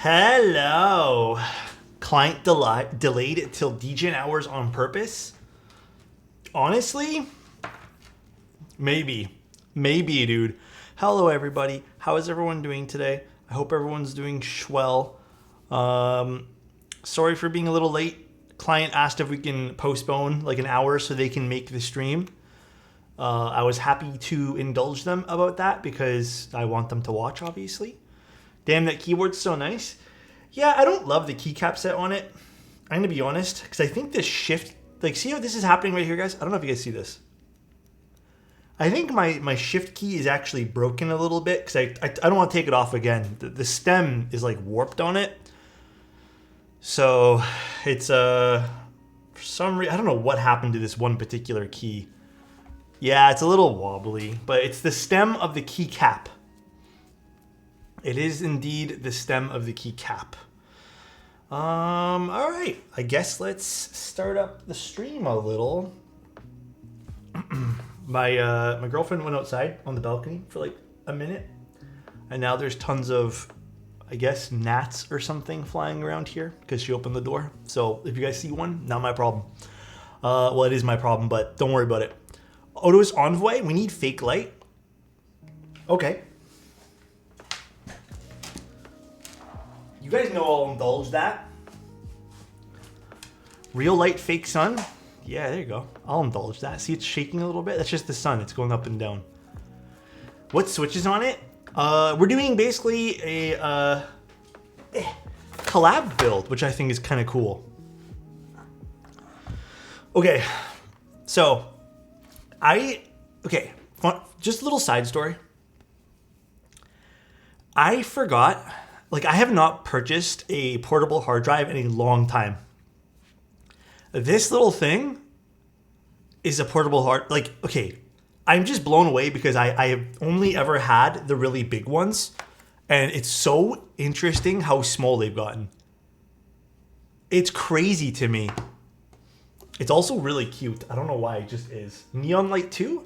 Hello. Client delayed it till degen hours on purpose? Honestly, maybe, dude. Hello, everybody. How is everyone doing today? I hope everyone's doing swell. Sorry for being a little late. Client asked if we can postpone like an hour so they can make the stream. I was happy to indulge them about that because I want them to watch, obviously. Damn, that keyboard's so nice. Yeah, I don't love the keycap set on it. I'm gonna be honest, because I think this shift, like, see how this is happening right here, guys? I don't know if you guys see this. I think my shift key is actually broken a little bit because I don't want to take it off again. The stem is like warped on it. So it's for some reason, I don't know what happened to this one particular key. Yeah, it's a little wobbly, but it's the stem of the keycap. It is indeed the stem of the keycap. All right, I guess let's start up the stream a little. My girlfriend went outside on the balcony for like a minute, and now there's tons of, I guess, gnats or something flying around here because she opened the door. So if you guys see one, not my problem. Well, it is my problem, but don't worry about it. Oto's Envoy, we need fake light. Okay. You guys know I'll indulge that. Real light, fake sun. Yeah, there you go. I'll indulge that. See, it's shaking a little bit. That's just the sun. It's going up and down. What switches on it? We're doing basically a collab build, which I think is kind of cool. Okay, so just a little side story. I forgot, like, I have not purchased a portable hard drive in a long time. This little thing is a portable hard, like, okay, I'm just blown away because I have only ever had the really big ones, and it's so interesting how small they've gotten. It's crazy to me. It's also really cute. I don't know why, it just is. Neon light too?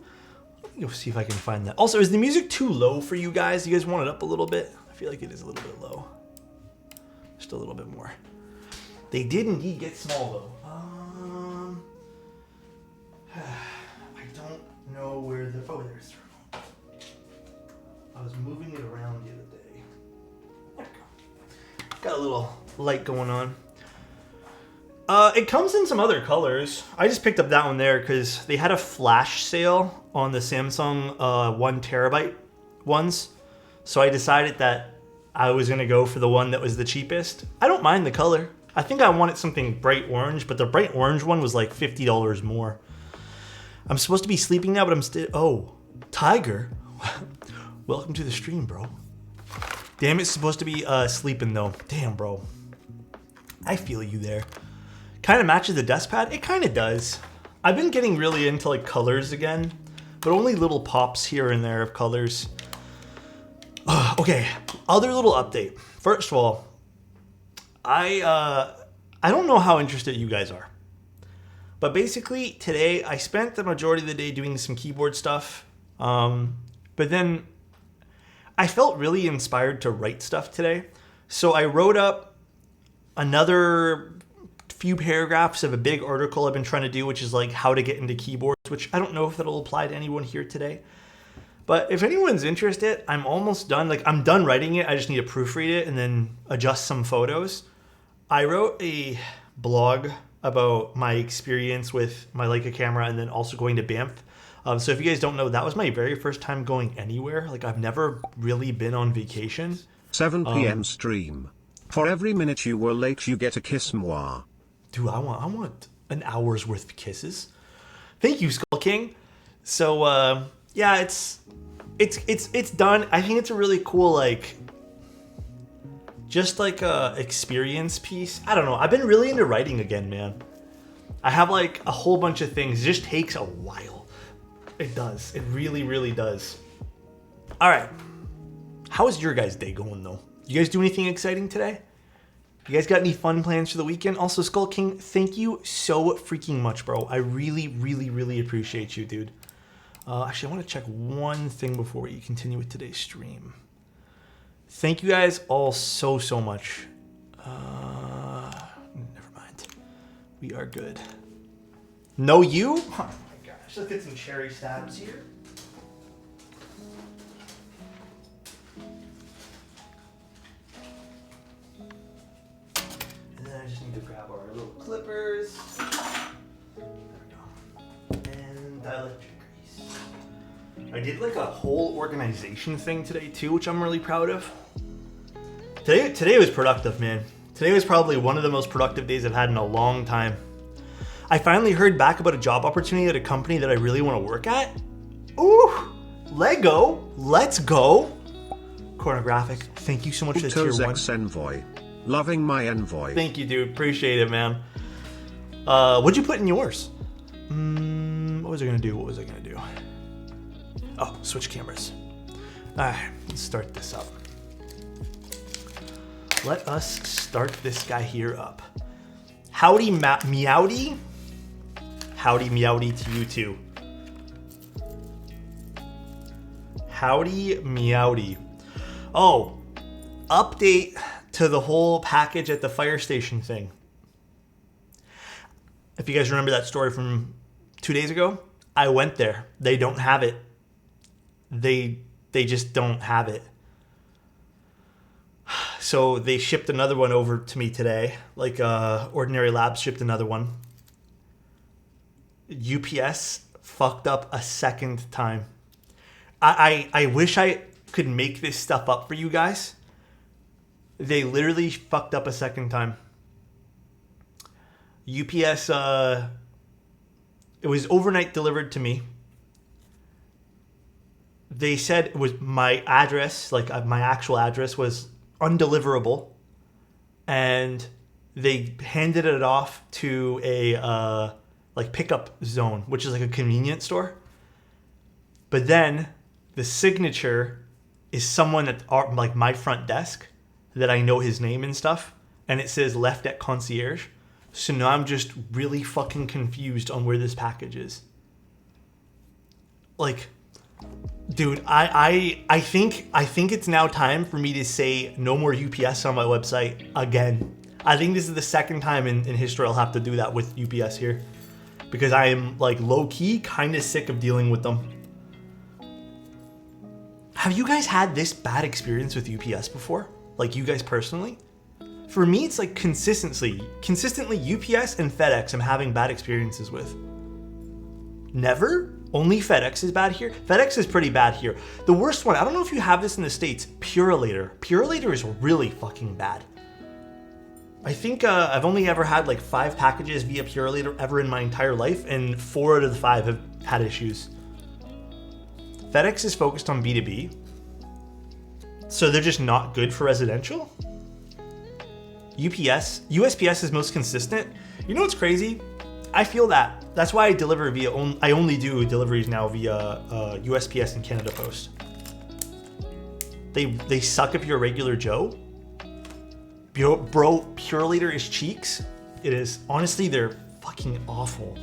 Let me go see if I can find that. Also, is the music too low for you guys? You guys want it up a little bit? I feel like it is a little bit low. Just a little bit more. They did indeed get small though. I don't know where the, oh, there's the remote. I was moving it around the other day. There we go. Got a little light going on. It comes in some other colors. I just picked up that one there because they had a flash sale on the Samsung 1 terabyte ones. So I decided that I was going to go for the one that was the cheapest. I don't mind the color. I think I wanted something bright orange, but the bright orange one was like $50 more. I'm supposed to be sleeping now, but I'm still... Oh, Tiger. Welcome to the stream, bro. Damn, it's supposed to be sleeping, though. Damn, bro. I feel you there. Kind of matches the desk pad. It kind of does. I've been getting really into, like, colors again, but only little pops here and there of colors. Okay, other little update. First of all, I don't know how interested you guys are. But basically, today, I spent the majority of the day doing some keyboard stuff. But then I felt really inspired to write stuff today. So I wrote up another few paragraphs of a big article I've been trying to do, which is like how to get into keyboards, which I don't know if that'll apply to anyone here today. But if anyone's interested, I'm almost done. Like, I'm done writing it. I just need to proofread it and then adjust some photos. I wrote a blog about my experience with my Leica camera and then also going to Banff. So if you guys don't know, that was my very first time going anywhere. Like, I've never really been on vacation. 7 p.m. stream. For every minute you were late, you get a kiss moi. Dude, I want an hour's worth of kisses. Thank you, Skull King. So yeah, it's done. I think it's a really cool, like, just like a experience piece. I don't know. I've been really into writing again, man. I have like a whole bunch of things. It just takes a while. It does. It really, really does. All right. How is your guys' day going though? You guys do anything exciting today? You guys got any fun plans for the weekend? Also, Skull King, thank you so freaking much, bro. I really, really, really appreciate you, dude. Actually, I want to check one thing before we continue with today's stream. Thank you guys all so much. Never mind. We are good. No you? Oh my gosh. Let's get some cherry stabs here. And then I just need to grab our little clippers. There we go. And dielectric grease. I did like a whole organization thing today too, which I'm really proud of. Today was productive, man. Today was probably one of the most productive days I've had in a long time. I finally heard back about a job opportunity at a company that I really want to work at. Ooh, Lego, let's go. Cornographic, thank you so much for the tier 1. Envoy. Loving my Envoy. Thank you, dude. Appreciate it, man. What'd you put in yours? What was I gonna do? Oh, switch cameras. Alright, let's start this up. Let us start this guy here up. Howdy meowdy. Howdy meowdy to you too. Howdy meowdy. Oh, update to the whole package at the fire station thing. If you guys remember that story from 2 days ago, I went there. They don't have it. They just don't have it. So they shipped another one over to me today. Like Ordinary Labs shipped another one. UPS fucked up a second time. I wish I could make this stuff up for you guys. They literally fucked up a second time. UPS, it was overnight delivered to me. They said it was my address, like my actual address was undeliverable, and they handed it off to a like pickup zone, which is like a convenience store. But then the signature is someone at like my front desk that I know his name and stuff, and it says left at concierge. So now I'm just really fucking confused on where this package is. Like, dude, I think it's now time for me to say no more UPS on my website again. I think this is the second time in history I'll have to do that with UPS here, because I am like low-key kind of sick of dealing with them. Have you guys had this bad experience with UPS before? Like you guys personally? For me, it's like consistently UPS and FedEx I'm having bad experiences with. Never? Only FedEx is bad here? FedEx is pretty bad here. The worst one, I don't know if you have this in the States, Purolator. Purolator is really fucking bad. I think I've only ever had like 5 packages via Purolator ever in my entire life, and 4 out of the 5 have had issues. FedEx is focused on B2B, so they're just not good for residential. USPS is most consistent. You know what's crazy? I feel that. That's why I deliver via, I only do deliveries now via USPS and Canada Post. They suck if you're a regular Joe. Bro, Purolator is cheeks. It is, honestly, they're fucking awful.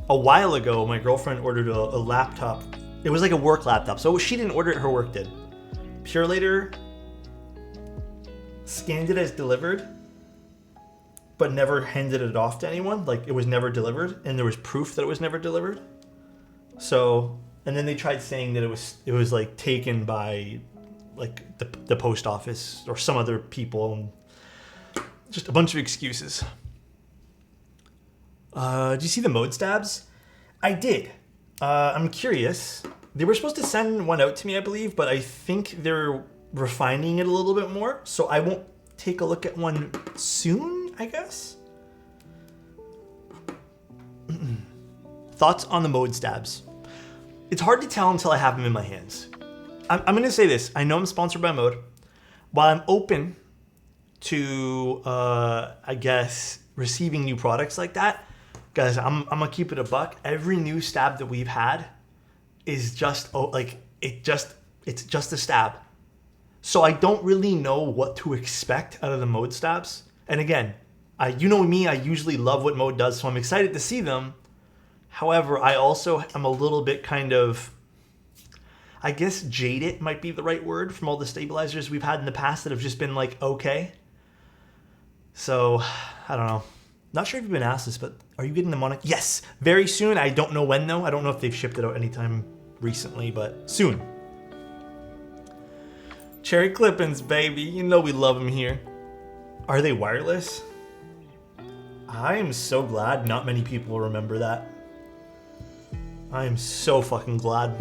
A while ago, my girlfriend ordered a laptop. It was like a work laptop, so she didn't order it, her work did. Purolator scanned it as delivered, but never handed it off to anyone. Like, it was never delivered, and there was proof that it was never delivered. So, and then they tried saying that it was like taken by like the post office or some other people, and just a bunch of excuses. Did you see the mode stabs? I did. I'm curious. They were supposed to send one out to me, I believe, but I think they're refining it a little bit more, so I won't take a look at one soon, I guess. Thoughts on the mode stabs? It's hard to tell until I have them in my hands. I'm going to say this. I know I'm sponsored by Mode. While I'm open to, I guess, receiving new products like that, guys, I'm going to keep it a buck. Every new stab that we've had is just, it's just a stab. So I don't really know what to expect out of the Mode stabs. And again, you know me, I usually love what Mode does, so I'm excited to see them. However, I also am a little bit kind of, I guess jaded might be the right word from all the stabilizers we've had in the past that have just been like, okay. So, I don't know. Not sure if you've been asked this, but are you getting them on it? Yes, very soon. I don't know when though. I don't know if they've shipped it out anytime recently, but soon. Cherry clippings, baby. You know we love them here. Are they wireless? I am so glad not many people remember that. I am so fucking glad.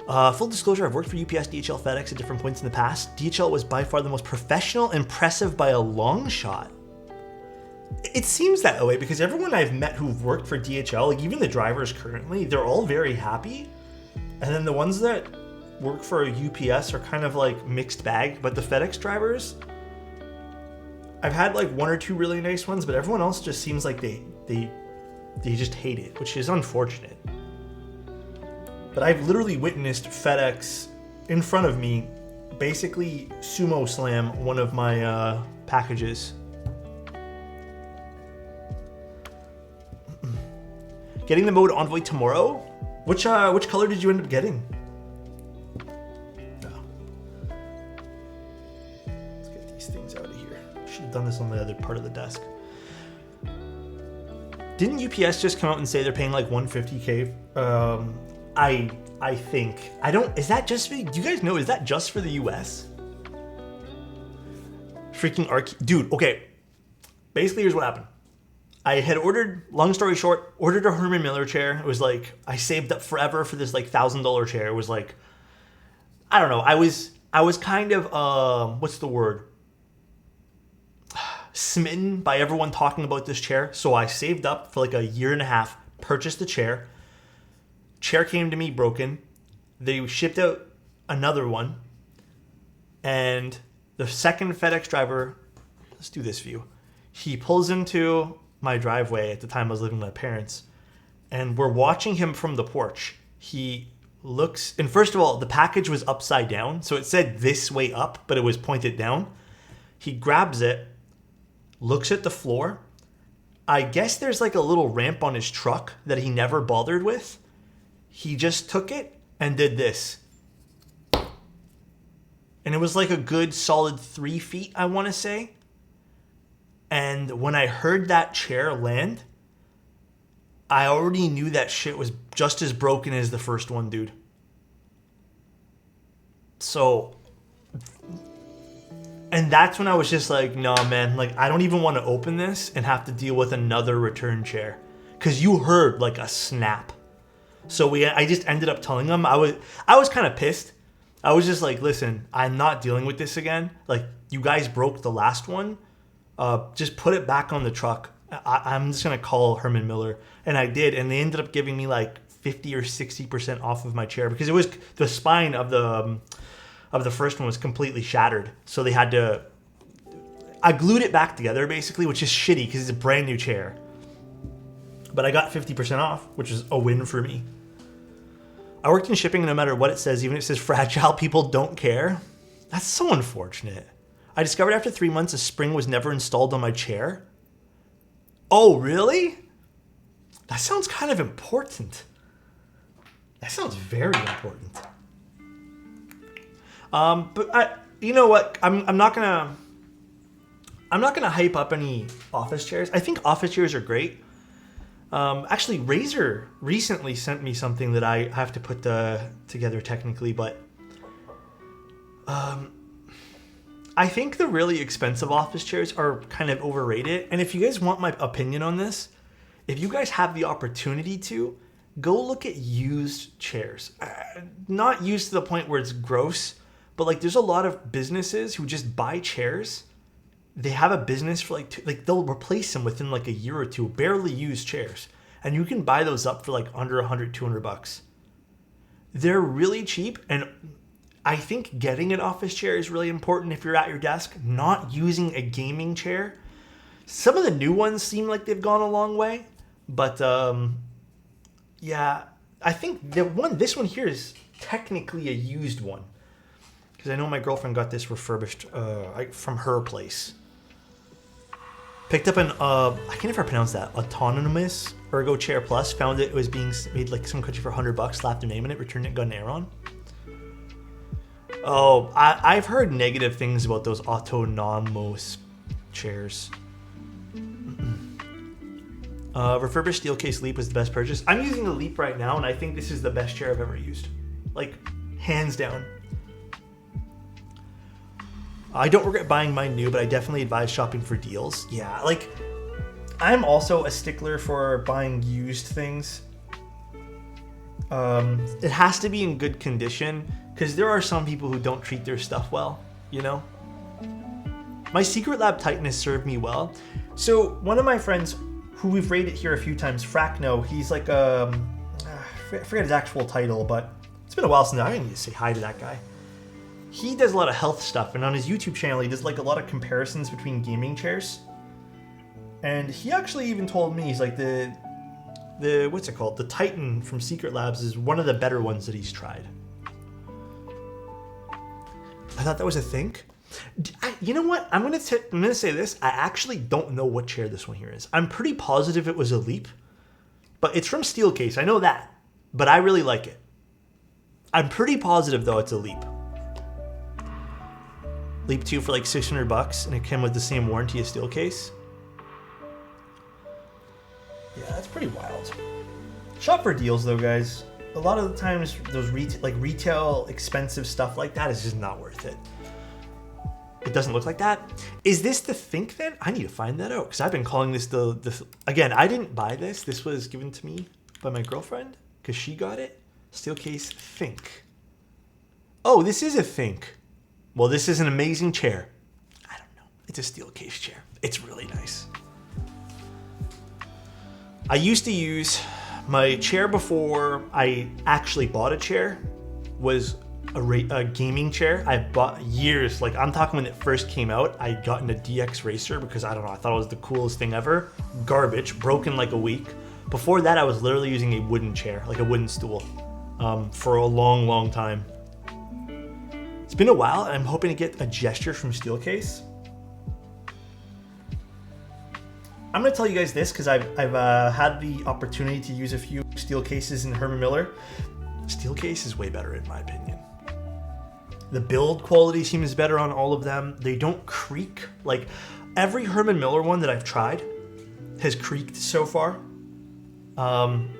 Full disclosure, I've worked for UPS, DHL, FedEx at different points in the past. DHL was by far the most professional, impressive by a long shot. It seems that way because everyone I've met who've worked for DHL, like even the drivers currently, they're all very happy. And then the ones that work for a UPS are kind of like mixed bag. But the FedEx drivers, I've had like one or two really nice ones, but everyone else just seems like they just hate it, which is unfortunate. But I've literally witnessed FedEx in front of me basically sumo slam one of my packages. Getting the mode Envoy tomorrow? Which color did you end up getting? No. Let's get these things out of here. Should have done this on the other part of the desk. Didn't UPS just come out and say they're paying like $150K? I think. Is that just for, do you guys know, is that just for the US? Freaking dude, okay. Basically, here's what happened. I had ordered, long story short, ordered a Herman Miller chair. It was like, I saved up forever for this like $1,000 chair. It was like, I don't know. I was kind of, what's the word? Smitten by everyone talking about this chair. So I saved up for like a year and a half, purchased the chair. Chair came to me broken. They shipped out another one. And the second FedEx driver, let's do this view. He pulls into my driveway. At the time I was living with my parents. And we're watching him from the porch. He looks, and first of all, the package was upside down. So it said this way up, but it was pointed down. He grabs it, looks at the floor. I guess there's like a little ramp on his truck that he never bothered with. He just took it and did this. And it was like a good solid 3 feet, I want to say. And when I heard that chair land, I already knew that shit was just as broken as the first one, dude. So, and that's when I was just like, nah, man, like I don't even want to open this and have to deal with another return chair. Because you heard like a snap. So I just ended up telling them, I was kind of pissed. I was just like, listen, I'm not dealing with this again. Like, you guys broke the last one. Just put it back on the truck. I'm just going to call Herman Miller. And I did. And they ended up giving me like 50 or 60% off of my chair. Because it was, the spine of the first one was completely shattered. So they had to, I glued it back together basically, which is shitty because it's a brand new chair. But I got 50% off, which is a win for me. I worked in shipping, no matter what it says, even if it says fragile, people don't care. That's so unfortunate. I discovered after 3 months a spring was never installed on my chair. Oh, really? That sounds kind of important. That sounds very important. But you know what? I'm not gonna hype up any office chairs. I think office chairs are great. Actually, Razer recently sent me something that I have to put together technically, but I think the really expensive office chairs are kind of overrated. And if you guys want my opinion on this, if you guys have the opportunity to, go look at used chairs. Not used to the point where it's gross, but like there's a lot of businesses who just buy chairs. They have a business for like they'll replace them within like a year or two, barely used chairs. And you can buy those up for like under $100, $200. They're really cheap. And I think getting an office chair is really important if you're at your desk, not using a gaming chair. Some of the new ones seem like they've gone a long way, but yeah, I think this one here is technically a used one. Because I know my girlfriend got this refurbished from her place. Picked up an, I can't even pronounce that, autonomous Ergo Chair Plus. Found it was being made like some country for $100, slapped their name in it, returned it, got an air on. Oh, I've heard negative things about those autonomous chairs. Refurbished steel case Leap was the best purchase. I'm using the Leap right now, and I think this is the best chair I've ever used. Like, hands down. I don't regret buying mine new, but I definitely advise shopping for deals. Yeah, like, I'm also a stickler for buying used things. It has to be in good condition, because there are some people who don't treat their stuff well, you know? My Secret Lab Titan has served me well. So, one of my friends, who we've rated here a few times, Frackno, he's like I forget his actual title, but it's been a while since I need to say hi to that guy. He does a lot of health stuff, and on his YouTube channel, he does like a lot of comparisons between gaming chairs. And he actually even told me, he's like the what's it called? The Titan from Secret Labs is one of the better ones that he's tried. I thought that was a thing. You know what? I'm gonna say this. I actually don't know what chair this one here is. I'm pretty positive it was a Leap, but it's from Steelcase. I know that, but I really like it. I'm pretty positive though it's a Leap. Leap 2 for like $600, and it came with the same warranty as Steelcase. Yeah, that's pretty wild. Shop for deals though, guys. A lot of the times, those retail expensive stuff like that is just not worth it. It doesn't look like that. Is this the Think then? I need to find that out, because I've been calling this the again, I didn't buy this. This was given to me by my girlfriend because she got it. Steelcase Think. Oh, this is a Think. Well, this is an amazing chair. I don't know. It's a Steelcase chair. It's really nice. I used to use my chair before I actually bought a chair was a gaming chair. I bought years, like I'm talking when it first came out, I got in a DX Racer because I don't know, I thought it was the coolest thing ever. Garbage, broken like a week. Before that, I was literally using a wooden chair, like a wooden stool, for a long, long time. It's been a while, and I'm hoping to get a gesture from Steelcase. I'm going to tell you guys this because I've had the opportunity to use a few Steelcases in Herman Miller. Steelcase is way better in my opinion. The build quality seems better on all of them. They don't creak. Like every Herman Miller one that I've tried has creaked so far. I'm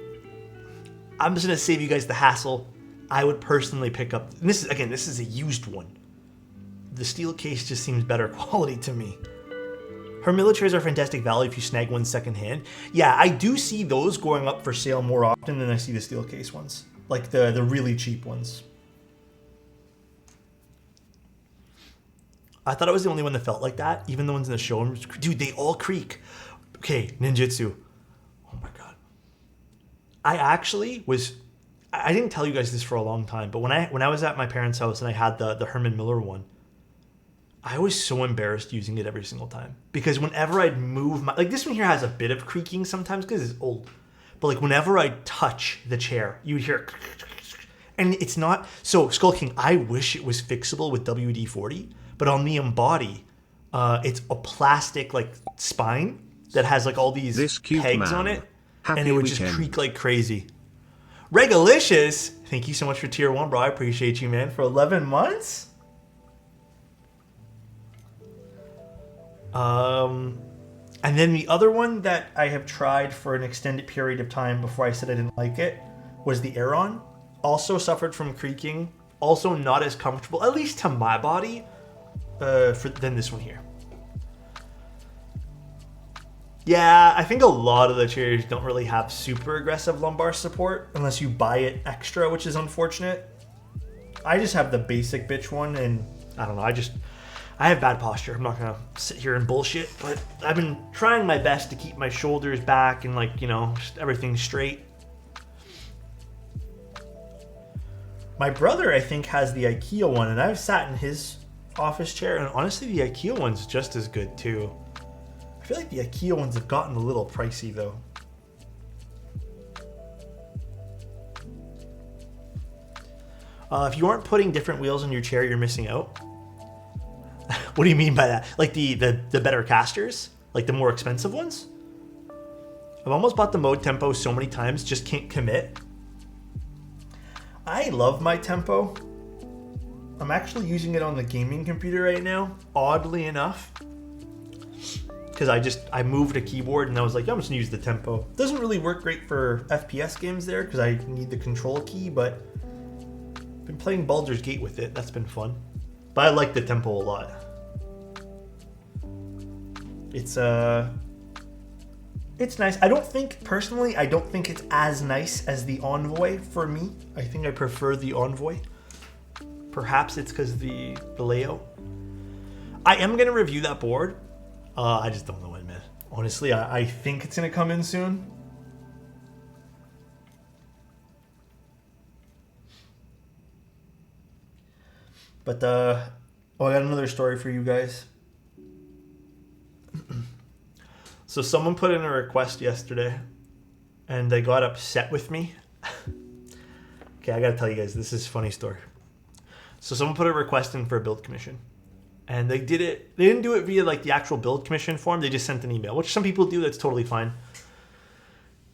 just going to save you guys the hassle. I would personally pick up, and this is a used one. The Steelcase just seems better quality to me. Herman Miller chairs are fantastic value if you snag one secondhand. Yeah, I do see those going up for sale more often than I see the Steelcase ones. Like the really cheap ones. I thought it was the only one that felt like that. Even the ones in the showroom. Dude, they all creak. Okay, ninjutsu. Oh my god. I didn't tell you guys this for a long time, but when I was at my parents' house and I had the Herman Miller one, I was so embarrassed using it every single time. Because whenever I'd move my... Like, this one here has a bit of creaking sometimes because it's old. But, like, whenever I touch the chair, you would hear... And it's not... So, Skull King, I wish it was fixable with WD-40. But on the Embody, it's a plastic, like, spine that has, like, all these pegs on it. And it would just creak like crazy. Regalicious! Thank you so much for tier 1, bro. I appreciate you, man. For 11 months? And then the other one that I have tried for an extended period of time before I said I didn't like it was the Aeron. Also suffered from creaking. Also not as comfortable, at least to my body, than this one here. Yeah, I think a lot of the chairs don't really have super aggressive lumbar support unless you buy it extra, which is unfortunate. I just have the basic bitch one, and I don't know, I have bad posture. I'm not gonna sit here and bullshit, but I've been trying my best to keep my shoulders back and, like, you know, just everything straight. My brother, I think, has the IKEA one, and I've sat in his office chair, and honestly, the IKEA one's just as good too. I feel like the IKEA ones have gotten a little pricey though. If you aren't putting different wheels on your chair, you're missing out. What do you mean by that? Like the better casters? like the more expensive ones. I've almost bought the mode tempo so many times, just can't commit. I love my tempo. I'm actually using it on the gaming computer right now, oddly enough. Because I moved a keyboard and I was like, I'm just gonna use the tempo. Doesn't really work great for FPS games there because I need the control key, but I've been playing Baldur's Gate with it. That's been fun. But I like the tempo a lot. It's nice. I don't think it's as nice as the Envoy for me. I think I prefer the Envoy. Perhaps it's because the layout. I am gonna review that board. I just don't know when, man. Honestly, I think it's gonna come in soon. But I got another story for you guys. So someone put in a request yesterday, and they got upset with me. Okay, I gotta tell you guys, this is a funny story. So someone put a request in for a build commission. And they didn't do it via like the actual build commission form. They just sent an email, which some people do. That's totally fine.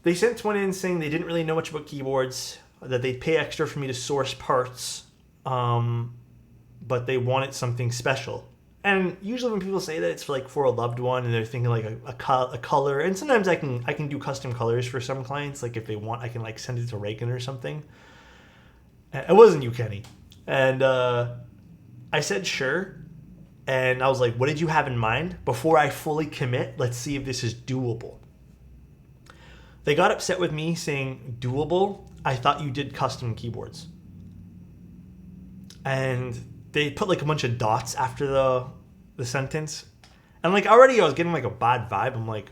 They sent one in saying they didn't really know much about keyboards, that they'd pay extra for me to source parts, but they wanted something special. And usually when people say that, it's for a loved one, and they're thinking like a color. And sometimes I can do custom colors for some clients. Like if they want, I can like send it to Reagan or something. It wasn't you, Kenny. And I said sure. And I was like, what did you have in mind? Before I fully commit, let's see if this is doable. They got upset with me saying, doable? I thought you did custom keyboards. And they put like a bunch of dots after the sentence. And like already I was getting like a bad vibe. I'm like,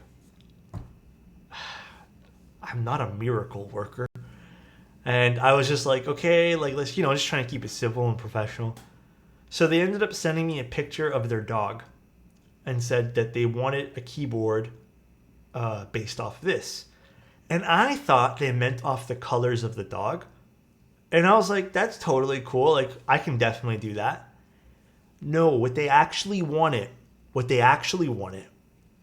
I'm not a miracle worker. And I was just like, okay, like let's, just trying to keep it civil and professional. So they ended up sending me a picture of their dog and said that they wanted a keyboard based off this. And I thought they meant off the colors of the dog. And I was like, that's totally cool. Like, I can definitely do that. No, what they actually wanted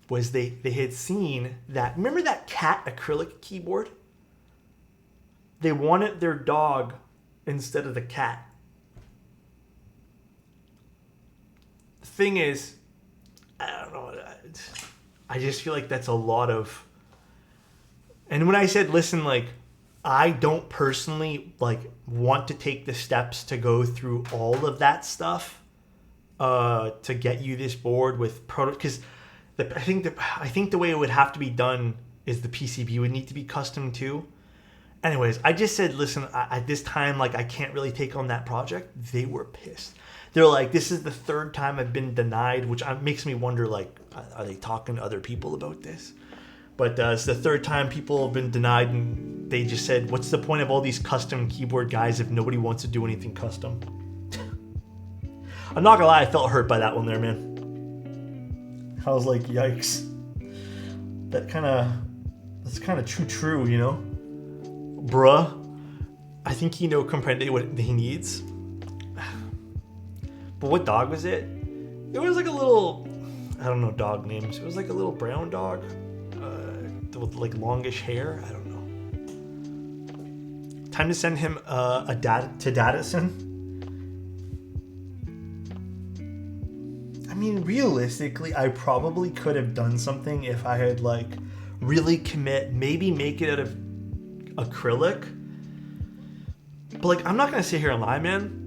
was they had seen that, remember that cat acrylic keyboard? They wanted their dog instead of the cat. Thing is, I don't know, I just feel like that's a lot of, and when I said, listen, like, I don't personally like want to take the steps to go through all of that stuff to get you this board with because I think the way it would have to be done is the PCB would need to be custom too. Anyways, I just said, listen, at this time, like, I can't really take on that project. They were pissed. They're like, this is the third time I've been denied, which makes me wonder, like, are they talking to other people about this? But it's the third time people have been denied, and they just said, what's the point of all these custom keyboard guys if nobody wants to do anything custom? I'm not gonna lie, I felt hurt by that one there, man. I was like, yikes. That's kind of true, Bruh, I think he comprende what he needs. But what dog was it? It was like a little, I don't know dog names. It was like a little brown dog with like longish hair. I don't know. Time to send him to Dadison. I mean, realistically, I probably could have done something if I had like really commit, maybe make it out of acrylic. But like, I'm not gonna sit here and lie, man.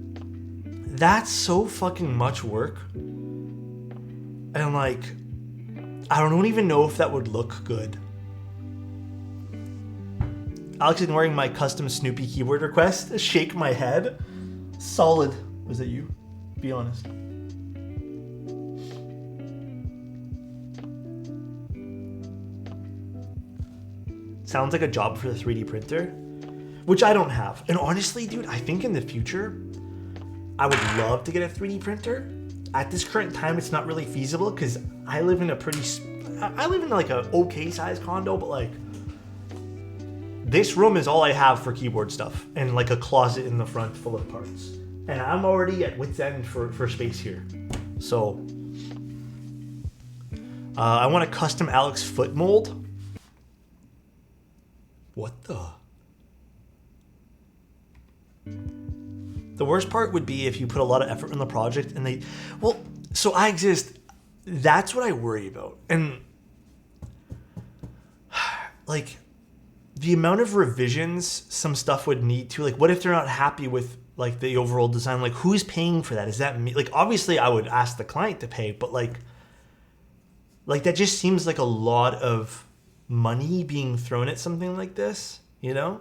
That's so fucking much work. And like, I don't even know if that would look good. Alex ignoring my custom Snoopy keyboard request. Shake my head. Solid. Was it you? Be honest. Sounds like a job for the 3D printer, which I don't have. And honestly, dude, I think in the future, I would love to get a 3D printer. At this current time, it's not really feasible because I live in like a okay sized condo, but like this room is all I have for keyboard stuff and like a closet in the front full of parts. And I'm already at wit's end for space here. So I want a custom Alex foot mold. What the? The worst part would be if you put a lot of effort in the project and they... Well, so I exist. That's what I worry about. And... like... the amount of revisions some stuff would need to... like, what if they're not happy with, like, the overall design? Like, who's paying for that? Is that me? Like, obviously, I would ask the client to pay, but, like, that just seems like a lot of money being thrown at something like this, you know?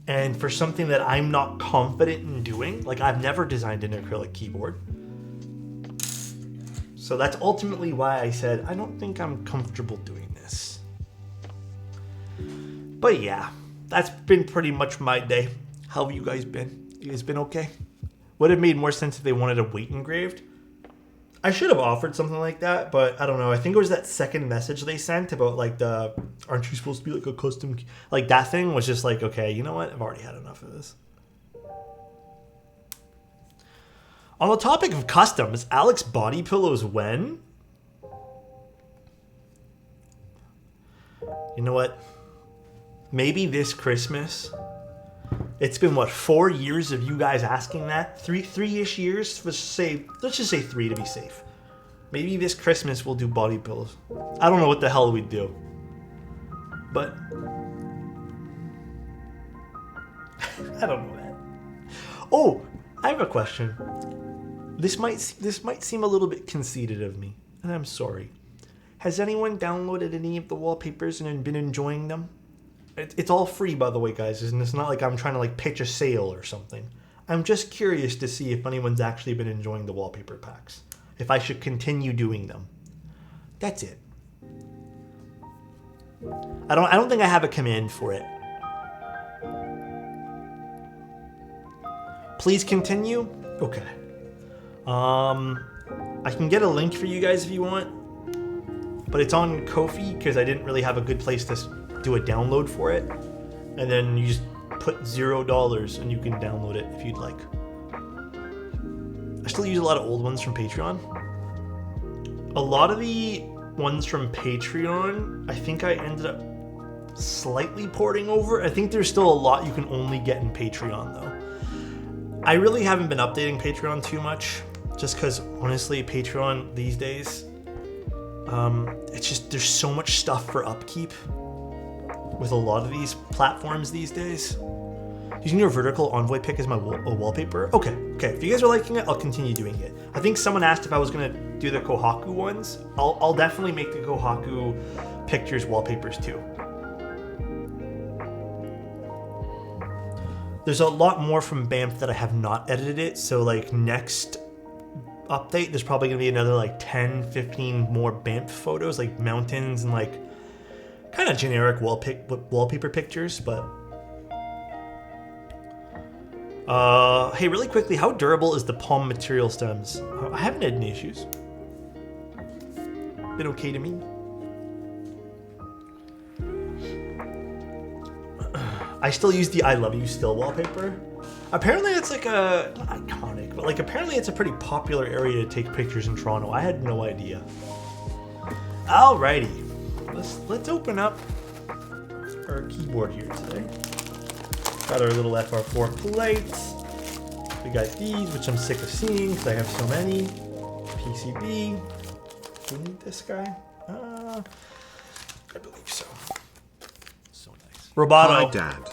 And for something that I'm not confident in doing, like, I've never designed an acrylic keyboard. So that's ultimately why I said, I don't think I'm comfortable doing this. But yeah, that's been pretty much my day. How have you guys been? You guys been okay? Would have made more sense if they wanted a weight engraved. I should have offered something like that, but I don't know. I think it was that second message they sent about like the, aren't you supposed to be like a custom, like that thing was just like, okay, you know what? I've already had enough of this. On the topic of customs, Alex body pillows when? You know what? Maybe this Christmas. It's been what, 4 years of you guys asking that? Three-ish years? Let's just say 3 to be safe. Maybe this Christmas we'll do body pillows. I don't know what the hell we'd do. But I don't know, man. Oh, I have a question. This might seem a little bit conceited of me, and I'm sorry. Has anyone downloaded any of the wallpapers and been enjoying them? It's all free, by the way, guys, and it's not like I'm trying to like pitch a sale or something. I'm just curious to see if anyone's actually been enjoying the wallpaper packs. If I should continue doing them. That's it. I don't think I have a command for it. Please continue? Okay. I can get a link for you guys if you want. But it's on Ko-fi because I didn't really have a good place to do a download for it, and then you just put $0 and you can download it if you'd like. I still use a lot of old ones from Patreon. A lot of the ones from Patreon, I think I ended up slightly porting over. I think there's still a lot you can only get in Patreon though. I really haven't been updating Patreon too much, just because honestly Patreon these days, it's just, there's so much stuff for upkeep with a lot of these platforms these days. Using your vertical Envoy pick as my wallpaper. Okay. If you guys are liking it, I'll continue doing it. I think someone asked if I was gonna do the Kohaku ones. I'll definitely make the Kohaku pictures wallpapers too. There's a lot more from Banff that I have not edited it. So like next update, there's probably gonna be another like 10, 15 more Banff photos, like mountains and like kind of generic wallpaper pictures, but hey, really quickly, how durable is the palm material stems? I haven't had any issues. Been okay to me. I still use the I love you still wallpaper. Apparently it's like a, not iconic, but like apparently it's a pretty popular area to take pictures in Toronto. I had no idea. Alrighty. Let's open up our keyboard here today. Got our little FR4 plates. We got these, which I'm sick of seeing because I have so many. PCB. Do we need this guy? I believe so. So nice. Roboto. Hi, Dad.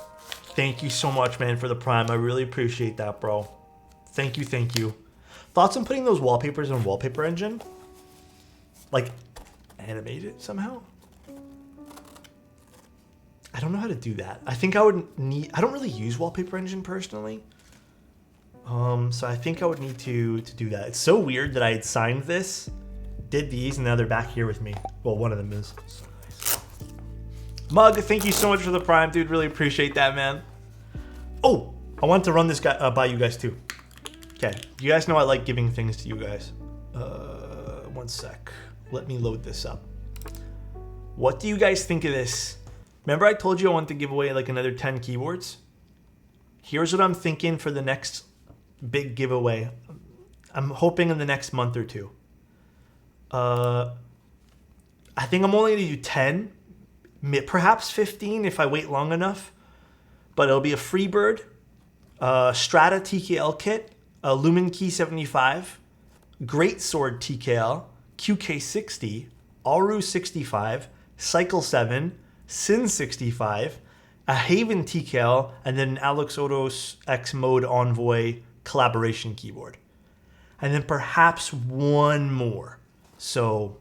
Thank you so much, man, for the Prime. I really appreciate that, bro. Thank you. Thoughts on putting those wallpapers in Wallpaper Engine? Like, animate it somehow? I don't know how to do that. I think I would need... I don't really use Wallpaper Engine personally. So I think I would need to do that. It's so weird that I had signed this, did these, and now they're back here with me. Well, one of them is. So nice. Mug, thank you so much for the Prime, dude. Really appreciate that, man. Oh, I want to run this guy by you guys too. Okay, you guys know I like giving things to you guys. One sec. Let me load this up. What do you guys think of this? Remember I told you I wanted to give away like another 10 keyboards? Here's what I'm thinking for the next big giveaway. I'm hoping in the next month or two. I think I'm only going to do 10, perhaps 15 if I wait long enough. But it'll be a Freebird, Strata TKL kit, a Lumen Key 75, Greatsword TKL, QK60, Aru 65, Cycle 7, Sin 65, a Haven TKL, and then an Alexotos X Mode Envoy collaboration keyboard. And then perhaps one more. So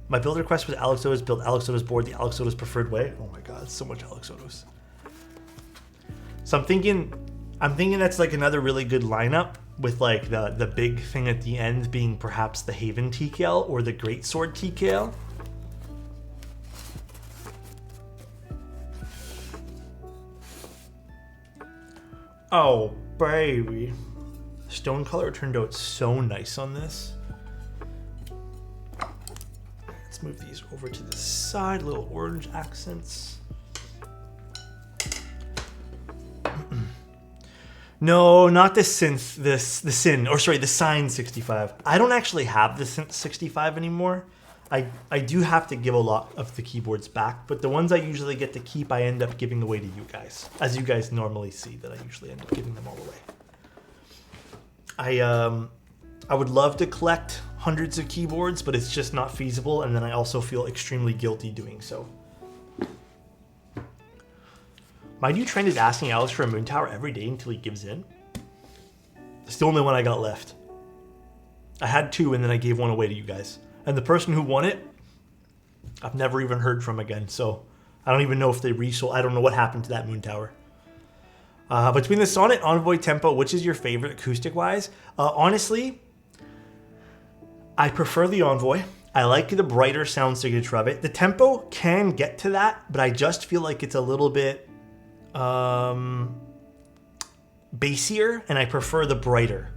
my build request was Alexotos build Alexotos board the Alexotos preferred way. Oh my god, so much Alexotos. So I'm thinking that's like another really good lineup with like the big thing at the end being perhaps the Haven TKL or the Greatsword TKL. Oh baby. Stone color turned out so nice on this. Let's move these over to the side, little orange accents. No, not the synth, the Sign 65. I don't actually have the synth 65 anymore. I do have to give a lot of the keyboards back, but the ones I usually get to keep, I end up giving away to you guys. As you guys normally see that I usually end up giving them all away. I would love to collect hundreds of keyboards, but it's just not feasible, and then I also feel extremely guilty doing so. My new trend is asking Alex for a moon tower every day until he gives in. It's the only one I got left. I had 2 and then I gave one away to you guys. And the person who won it, I've never even heard from again. So I don't even know if they resold. I don't know what happened to that moon tower. Between the Sonnet, Envoy, Tempo, which is your favorite acoustic-wise? Honestly, I prefer the Envoy. I like the brighter sound signature of it. The Tempo can get to that, but I just feel like it's a little bit bassier, and I prefer the brighter.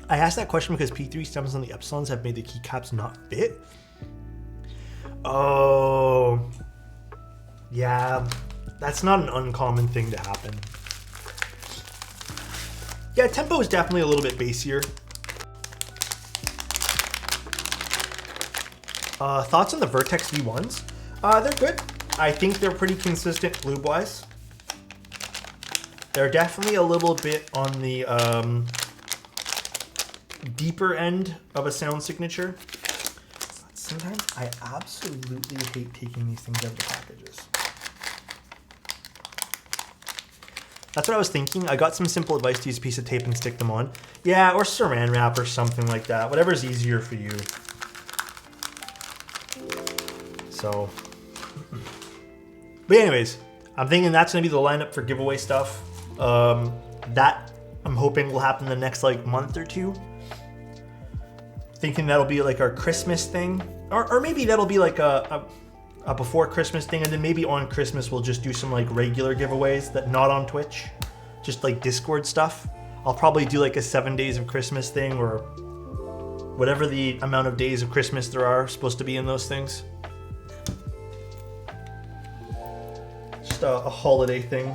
I asked that question because P3 stems on the Epsilons have made the keycaps not fit. Oh, yeah, that's not an uncommon thing to happen. Yeah, Tempo is definitely a little bit bassier. Thoughts on the Vertex V1s? They're good. I think they're pretty consistent lube-wise. They're definitely a little bit on the deeper end of a sound signature. Sometimes I absolutely hate taking these things out of the packages. That's what I was thinking. I got some simple advice to use a piece of tape and stick them on. Yeah, or saran wrap or something like that. Whatever's easier for you. So, but anyways, I'm thinking that's gonna be the lineup for giveaway stuff. That I'm hoping will happen the next like month or 2. Thinking that'll be like our Christmas thing, or maybe that'll be like a before Christmas thing, and then maybe on Christmas we'll just do some like regular giveaways that not on Twitch, just like Discord stuff. I'll probably do like a 7 days of Christmas thing, or whatever the amount of days of Christmas there are supposed to be in those things. Just a holiday thing.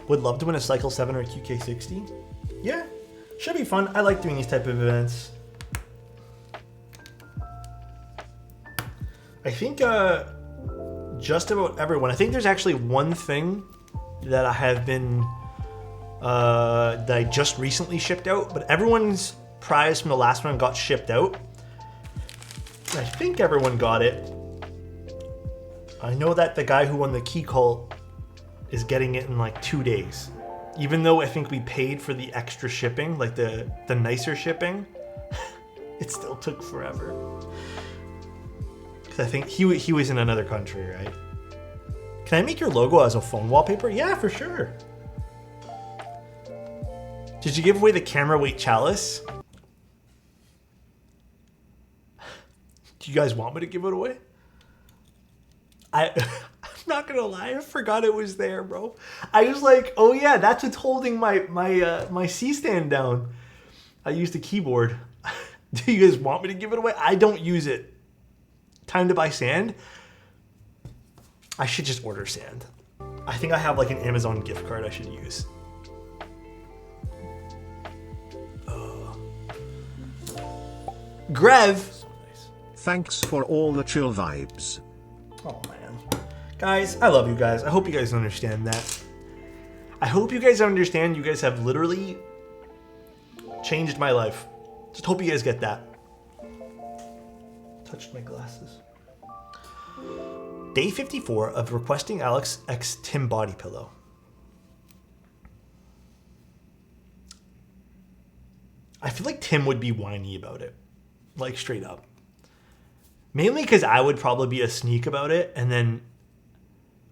Would love to win a Cycle 7 or a QK60. Yeah, should be fun. I like doing these type of events. I think just about everyone. I think there's actually one thing that I have been, that I just recently shipped out, but everyone's prize from the last one got shipped out. I think everyone got it. I know that the guy who won the key cult is getting it in like 2 days. Even though I think we paid for the extra shipping, like the nicer shipping, it still took forever. Because I think he was in another country, right? Can I make your logo as a phone wallpaper? Yeah, for sure. Did you give away the camera weight chalice? Do you guys want me to give it away? I'm not gonna lie, I forgot it was there, bro. I was like, oh yeah, that's what's holding my C-stand down. I used a keyboard. Do you guys want me to give it away? I don't use it. time to buy sand. I should just order sand. I think I have like an Amazon gift card I should use. Grev. Thanks for all the chill vibes. Oh man. Guys, I love you guys. I hope you guys understand that. I hope you guys understand you guys have literally changed my life. Just hope you guys get that. Touched my glasses. Day 54 of requesting Alex X Tim body pillow. I feel like Tim would be whiny about it. Like straight up. Mainly because I would probably be a sneak about it, and then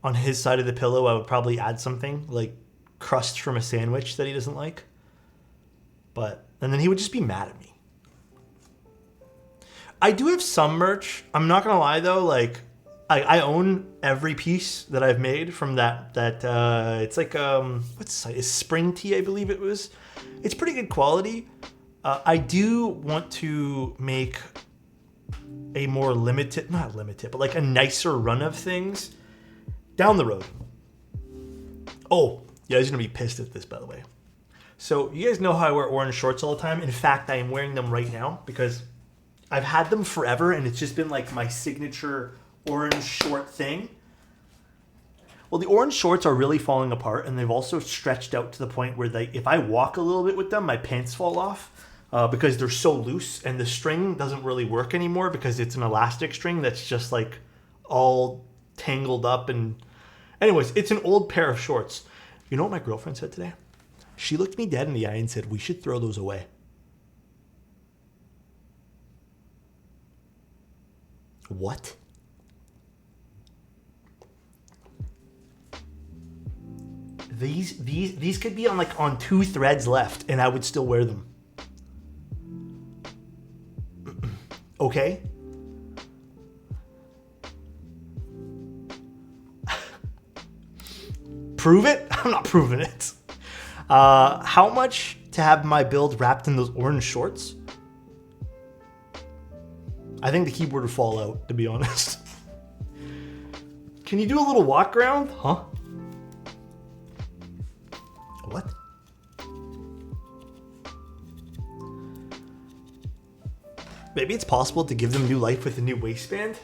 on his side of the pillow I would probably add something like crust from a sandwich that he doesn't like. And then he would just be mad at me. I do have some merch. I'm not gonna lie though, like I own every piece that I've made from that it's like what's the site? It's Spring Tea, I believe it was. It's pretty good quality. I do want to make a more limited, not limited, but like a nicer run of things down the road. Oh, you guys are gonna be pissed at this, by the way. So you guys know how I wear orange shorts all the time. In fact, I am wearing them right now because I've had them forever and it's just been like my signature orange short thing. Well, the orange shorts are really falling apart, and they've also stretched out to the point where if I walk a little bit with them, my pants fall off because they're so loose, and the string doesn't really work anymore because it's an elastic string that's just like all tangled up. And anyways, it's an old pair of shorts. You know what my girlfriend said today? She looked me dead in the eye and said, "We should throw those away." What? These could be on 2 threads left and I would still wear them. Okay? Prove it? I'm not proving it. How much to have my build wrapped in those orange shorts? I think the keyboard would fall out, to be honest. Can you do a little walk around? Huh? What? Maybe it's possible to give them new life with a new waistband.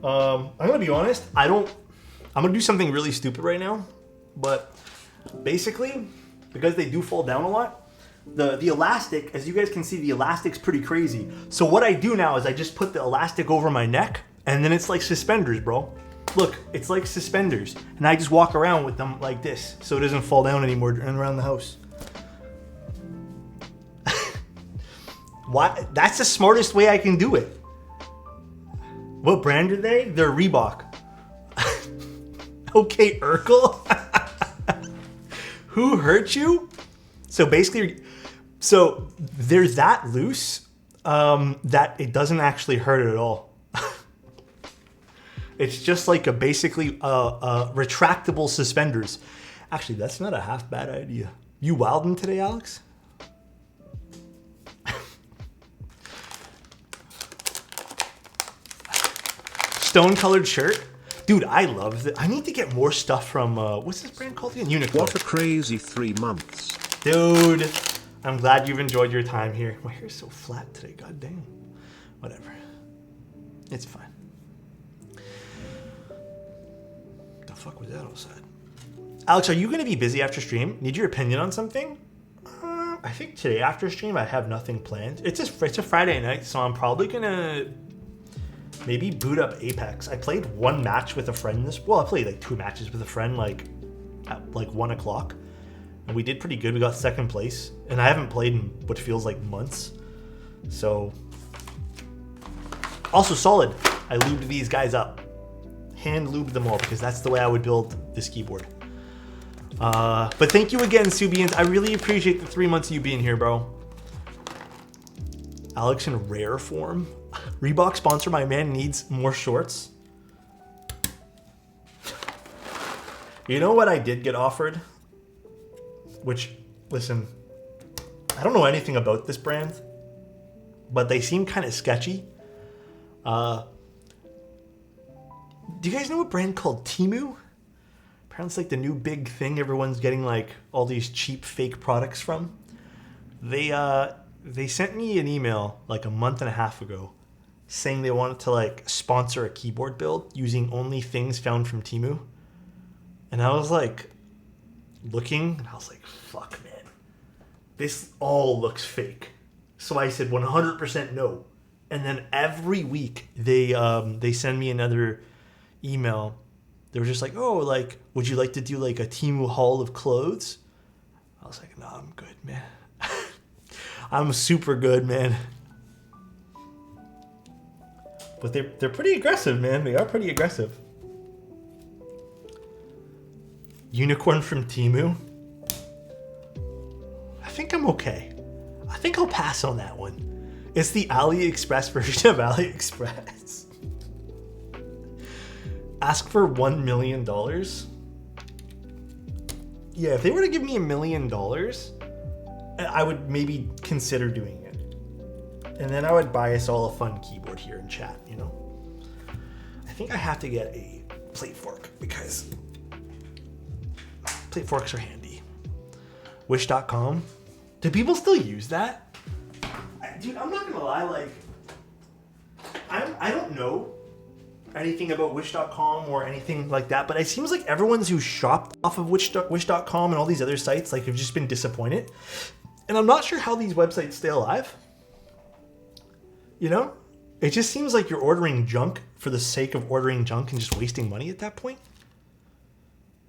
I'm gonna be honest. I'm gonna do something really stupid right now, but basically, because they do fall down a lot, the elastic, as you guys can see, the elastic's pretty crazy. So what I do now is I just put the elastic over my neck, and then it's like suspenders, bro. Look, it's like suspenders, and I just walk around with them like this, so it doesn't fall down anymore and around the house. Why? That's the smartest way I can do it. What brand are they? They're Reebok. Okay, Urkel. Who hurt you? So basically, they're that loose that it doesn't actually hurt at all. It's just like basically retractable suspenders. Actually, that's not a half bad idea. You wildin' today, Alex? Stone-colored shirt. Dude, I love it. I need to get more stuff from, what's this brand called again? Uniqlo. What a crazy 3 months. Dude, I'm glad you've enjoyed your time here. My hair's so flat today, god dang. Whatever. It's fine. The fuck was that outside? Alex, are you going to be busy after stream? Need your opinion on something? I think today after stream I have nothing planned. It's a Friday night, so I'm probably going to maybe boot up Apex. I played 1 match with a friend I played like 2 matches with a friend at 1 o'clock. And we did pretty good. We got 2nd place. And I haven't played in what feels like months. So, also solid. I lubed these guys up. Hand lubed them all because that's the way I would build this keyboard. But thank you again, Subians. I really appreciate the 3 months of you being here, bro. Alex in rare form. Reebok sponsor, my man needs more shorts. You know what I did get offered? Which, listen, I don't know anything about this brand, but they seem kind of sketchy. Do you guys know a brand called Teemu? Apparently it's like the new big thing everyone's getting like all these cheap fake products from. They sent me an email like a month and a half ago saying they wanted to like sponsor a keyboard build using only things found from Teemu. And I was like looking and I was like, fuck man, this all looks fake. So I said 100% no. And then every week they send me another email. They were just like, oh, like, would you like to do like a Teemu haul of clothes? I was like, no, I'm good, man. I'm super good, man. But they're pretty aggressive, man. They are pretty aggressive. Unicorn from Teemu. I think I'm okay. I think I'll pass on that one. It's the AliExpress version of AliExpress. Ask for $1 million. Yeah, if they were to give me $1 million, I would maybe consider doing it. And then I would buy us all a fun keyboard here in chat, you know? I think I have to get a plate fork because plate forks are handy. Wish.com. Do people still use that? Dude, I'm not gonna lie, like, I don't know anything about Wish.com or anything like that, but it seems like everyone's who shopped off of Wish.com and all these other sites like have just been disappointed. And I'm not sure how these websites stay alive. You know? It just seems like you're ordering junk for the sake of ordering junk and just wasting money at that point.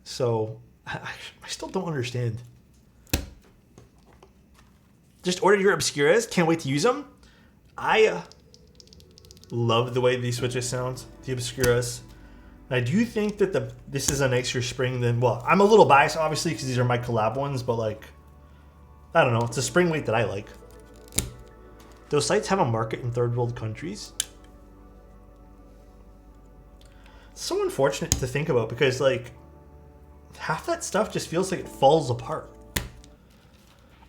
So, I still don't understand. Just ordered your Obscuras. Can't wait to use them. I love the way these switches sound. The Obscuras. I do think that this is a nicer spring than... Well, I'm a little biased, obviously, because these are my collab ones. But, like, I don't know. It's a spring weight that I like. Those sites have a market in third world countries. It's so unfortunate to think about because, like, half that stuff just feels like it falls apart.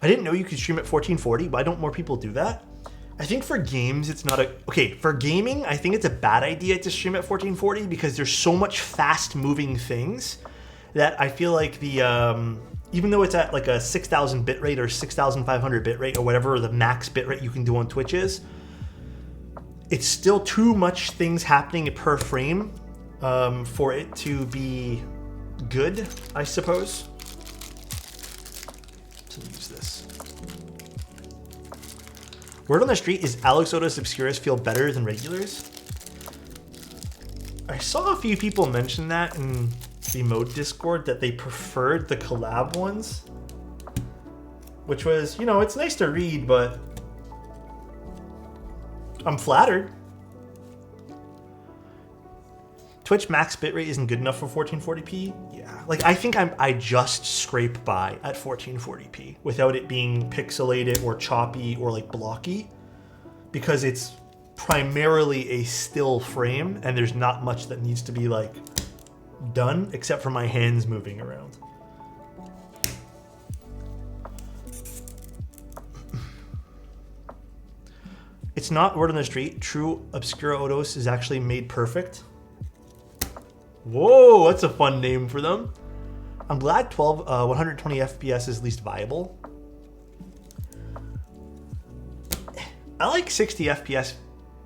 I didn't know you could stream at 1440. Why don't more people do that? I think for games, it's not a... Okay, for gaming, I think it's a bad idea to stream at 1440 because there's so much fast-moving things that I feel like the... even though it's at like a 6,000 bitrate or 6,500 bitrate or whatever the max bitrate you can do on Twitch is, it's still too much things happening per frame for it to be good, I suppose. So use this. Word on the street is Alexotos Obscuras feel better than regulars. I saw a few people mention that in the mode Discord that they preferred the collab ones, which was, you know, it's nice to read, but I'm flattered. Twitch max bitrate isn't good enough for 1440p. Yeah, like I think I just scrape by at 1440p without it being pixelated or choppy or like blocky, because it's primarily a still frame and there's not much that needs to be like done except for my hands moving around. It's not word on the street. True Obscura Odos is actually made perfect. Whoa, that's a fun name for them. I'm glad 120 FPS is least viable. I like 60 FPS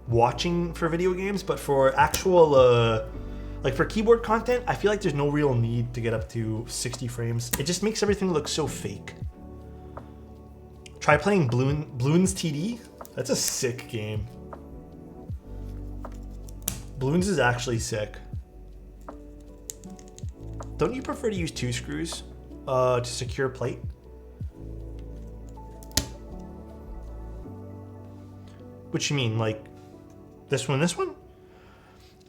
watching for video games, but for actual, like for keyboard content, I feel like there's no real need to get up to 60 frames. It just makes everything look so fake. Try playing Bloons TD. That's a sick game. Bloons is actually sick. Don't you prefer to use 2 screws to secure plate? What you mean, like this one, this one?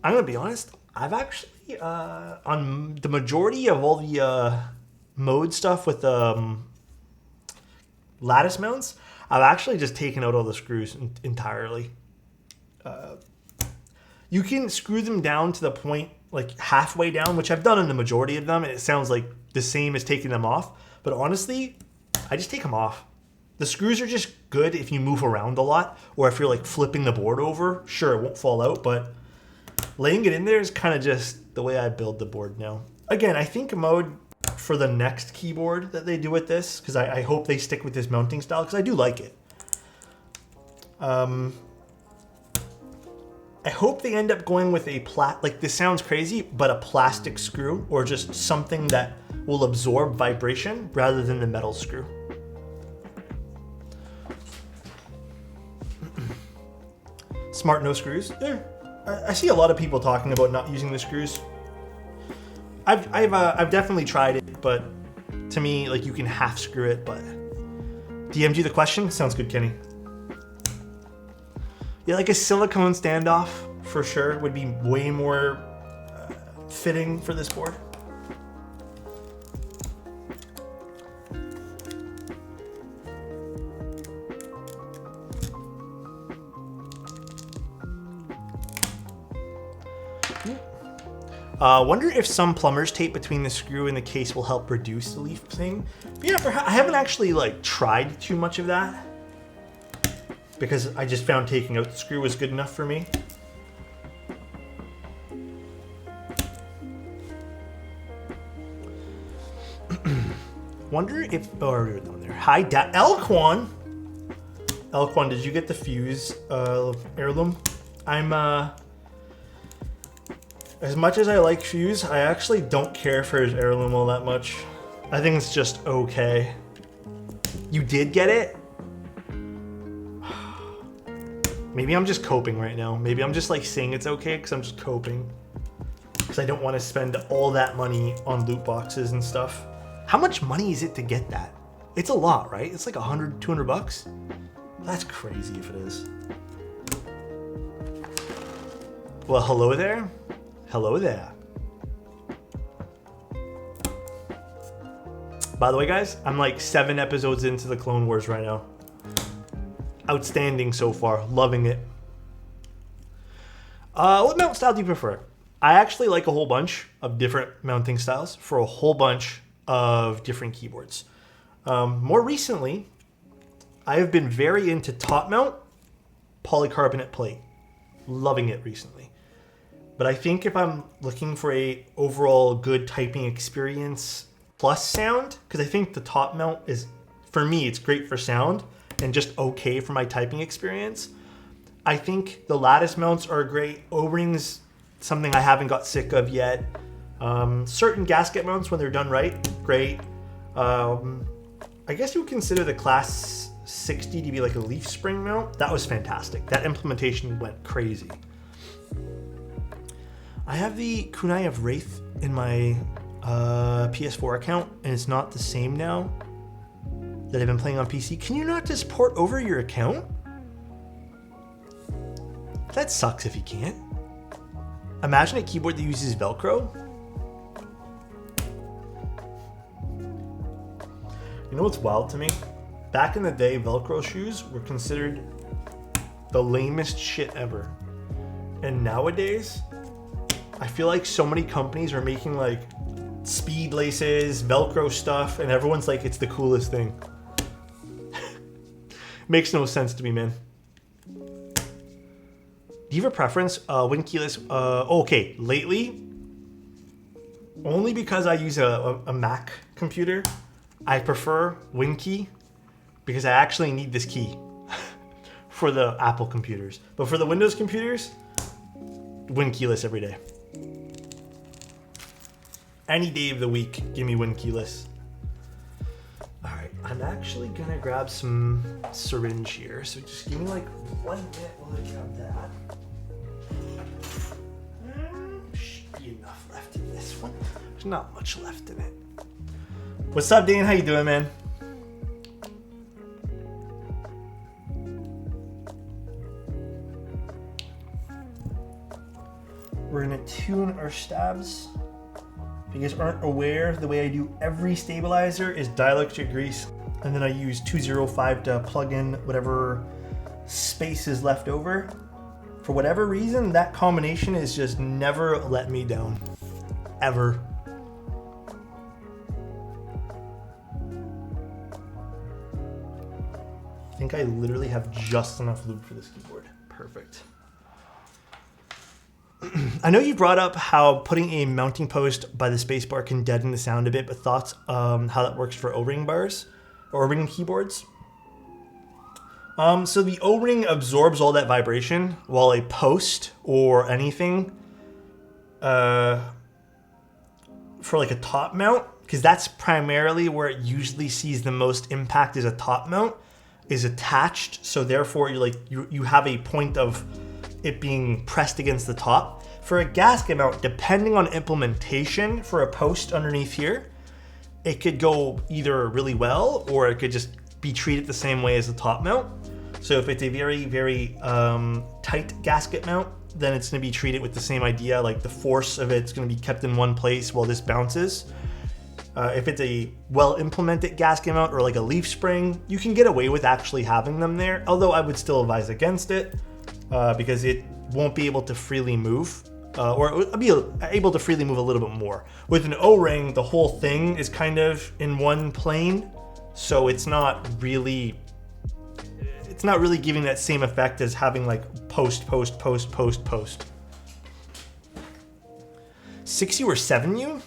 I'm gonna be honest. I've actually on the majority of all the mode stuff with lattice mounts, I've actually just taken out all the screws entirely. You can screw them down to the point like halfway down, which I've done in the majority of them, and it sounds like the same as taking them off. But honestly, I just take them off. The screws are just good if you move around a lot, or if you're like flipping the board over. Sure, it won't fall out, but laying it in there is kind of just the way I build the board now. Again, I think mode for the next keyboard that they do with this, because I hope they stick with this mounting style, because I do like it. I hope they end up going with a like this sounds crazy, but a plastic screw, or just something that will absorb vibration rather than the metal screw. Smart no screws. Yeah, I see a lot of people talking about not using the screws. I've definitely tried it, but to me, like, you can half screw it. But DMG the question sounds good, Kenny. Yeah, like a silicone standoff for sure would be way more fitting for this board. Wonder if some plumber's tape between the screw and the case will help reduce the leaf thing. But yeah, I haven't actually like tried too much of that, because I just found taking out the screw was good enough for me. Wonder if, oh, we were down there. Hi, Elquan. Elquan, did you get the fuse heirloom? As much as I like fuse, I actually don't care for his heirloom all that much. I think it's just okay. You did get it? Maybe I'm just coping right now. Maybe I'm just like saying it's okay because I'm just coping. Because I don't want to spend all that money on loot boxes and stuff. How much money is it to get that? It's a lot, right? It's like 100, 200 bucks? That's crazy if it is. Well, hello there. Hello there. By the way, guys, I'm like 7 episodes into the Clone Wars right now. Outstanding so far. Loving it. What mount style do you prefer? I actually like a whole bunch of different mounting styles for a whole bunch of different keyboards. More recently, I have been very into top mount polycarbonate plate. Loving it recently. But I think if I'm looking for a overall good typing experience plus sound, because I think the top mount is, for me, it's great for sound and just okay for my typing experience. I think the lattice mounts are great. O-rings, something I haven't got sick of yet. Certain gasket mounts, when they're done right, great. I guess you would consider the Class 60 to be like a leaf spring mount. That was fantastic. That implementation went crazy. I have the Kunai of Wraith in my PS4 account, and it's not the same now that I've been playing on PC. Can you not just port over your account? That sucks if you can't. Imagine a keyboard that uses Velcro. You know what's wild to me? Back in the day, Velcro shoes were considered the lamest shit ever. And nowadays, I feel like so many companies are making like speed laces, Velcro stuff, and everyone's like, it's the coolest thing. Makes no sense to me, man. Do you have a preference? Win keyless? Okay, lately, only because I use a Mac computer, I prefer WinKey because I actually need this key for the Apple computers. But for the Windows computers, Win keyless every day. Any day of the week, give me Win keyless. All right, I'm actually gonna grab some syringe here. So just give me like 1 minute while I grab that. Should be enough left in this one. There's not much left in it. What's up, Dane? How you doing, man? We're gonna tune our stabs. If you guys aren't aware, the way I do every stabilizer is dielectric grease, and then I use 205 to plug in whatever space is left over. For whatever reason, that combination has just never let me down. Ever. I think I literally have just enough lube for this keyboard. Perfect. I know you brought up how putting a mounting post by the spacebar can deaden the sound a bit, but thoughts how that works for O-ring bars or O-ring keyboards? So the O-ring absorbs all that vibration, while a post or anything for like a top mount, because that's primarily where it usually sees the most impact, is a top mount, is attached. So therefore you have a point of it being pressed against the top. For a gasket mount, depending on implementation, for a post underneath here, it could go either really well or it could just be treated the same way as the top mount. So if it's a very, very tight gasket mount, then it's going to be treated with the same idea, like the force of it's going to be kept in one place while this bounces. If it's a well-implemented gasket mount or like a leaf spring, you can get away with actually having them there, although I would still advise against it because it won't be able to freely move, or it'll be able to freely move a little bit more. With an O-ring, the whole thing is kind of in one plane, so it's not really giving that same effect as having like post. 6U or 7U?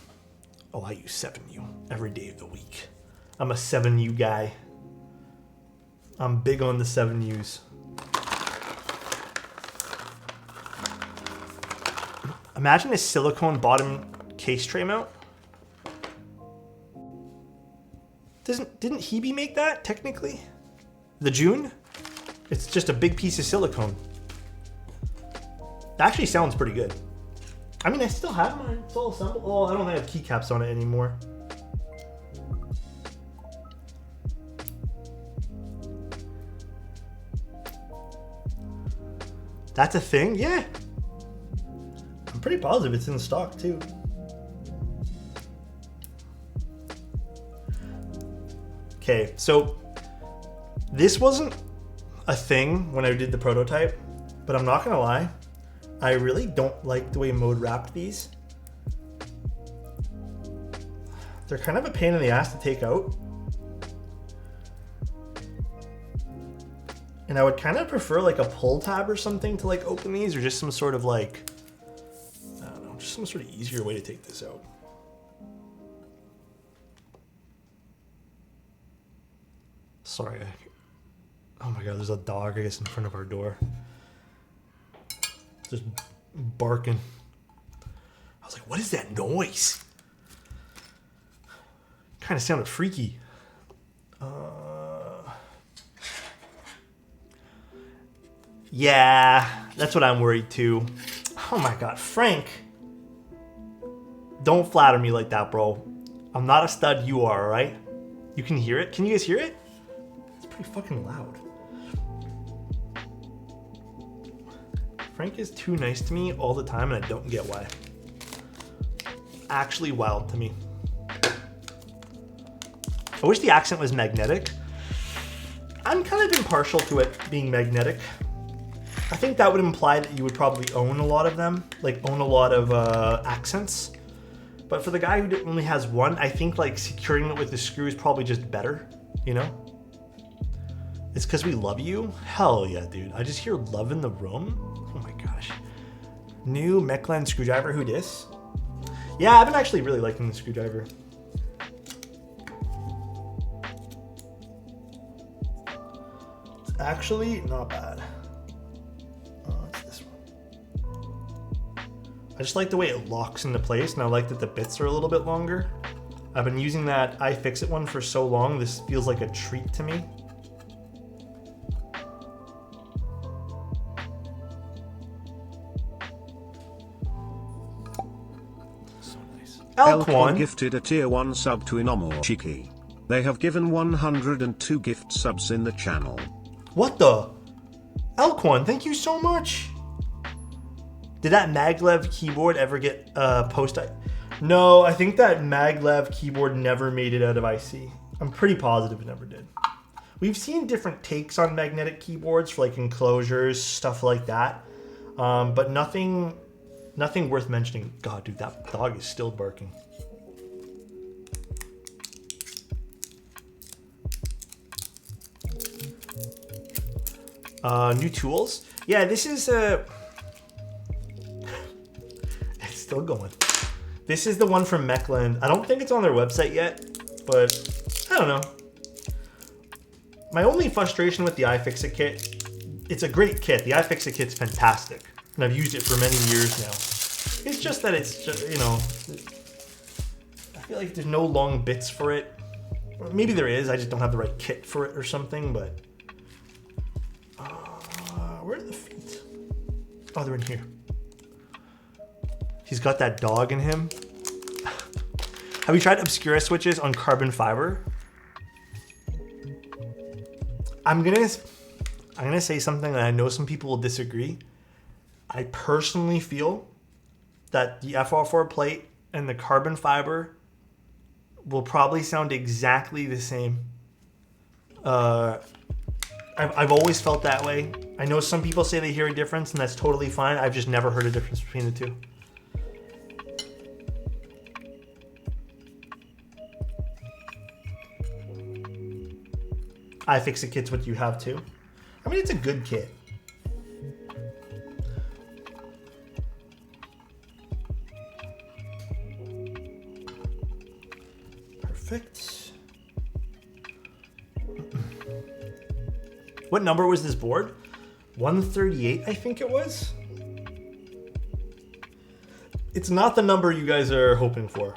Oh, I use 7U every day of the week. I'm a 7U guy. I'm big on the 7Us. Imagine a silicone bottom case tray mount. Didn't Hebe make that, technically? The June? It's just a big piece of silicone. That actually sounds pretty good. I mean, I still have mine. It's all assembled. Oh, I don't have keycaps on it anymore. That's a thing? Yeah. I'm pretty positive it's in stock, too. Okay, so this wasn't a thing when I did the prototype, but I'm not gonna lie, I really don't like the way Mode wrapped these. They're kind of a pain in the ass to take out. And I would kind of prefer like a pull tab or something to like open these, or just some sort of like, I don't know, just some sort of easier way to take this out. Sorry. Oh my God, there's a dog, I guess, in front of our door. Just barking. I was like, what is that noise? Kind of sounded freaky. Yeah, that's what I'm worried too. Oh my God, Frank. Don't flatter me like that, bro. I'm not a stud, you are, alright? You can hear it? Can you guys hear it? It's pretty fucking loud. Frank is too nice to me all the time, and I don't get why. Actually wild to me. I wish the accent was magnetic. I'm kind of impartial to it being magnetic. I think that would imply that you would probably own a lot of them, like own a lot of accents. But for the guy who only has one, I think like securing it with the screw is probably just better, you know? It's because we love you? Hell yeah, dude. I just hear love in the room. Oh my gosh. New Mechlin screwdriver, who dis? Yeah, I've been actually really liking the screwdriver. It's actually not bad. It's this one. I just like the way it locks into place, and I like that the bits are a little bit longer. I've been using that iFixit one for so long, this feels like a treat to me. Elquan gifted a tier 1 sub to Inomochiki. They have given 102 gift subs in the channel. What the? Elquan, thank you so much. Did that maglev keyboard ever get posted? No, I think that maglev keyboard never made it out of IC. I'm pretty positive it never did. We've seen different takes on magnetic keyboards for like enclosures, stuff like that, but nothing worth mentioning. God, dude, that dog is still barking. New tools. Yeah, this is it's still going. This is the one from Mechland. I don't think it's on their website yet, but I don't know. My only frustration with the iFixit kit, it's a great kit. The iFixit kit's fantastic, and I've used it for many years now. It's just that it's just, you know, I feel like there's no long bits for it. Or maybe there is, I just don't have the right kit for it or something, but where are the feet? Oh, they're in here. He's got that dog in him. Have you tried Obscura switches on carbon fiber? I'm gonna say something that I know some people will disagree. I personally feel that the FR4 plate and the carbon fiber will probably sound exactly the same. I've always felt that way. I know some people say they hear a difference, and that's totally fine. I've just never heard a difference between the two. iFixit kit's what you have too. I mean, it's a good kit. Perfect. What number was this board? 138, I think it was. It's not the number you guys are hoping for.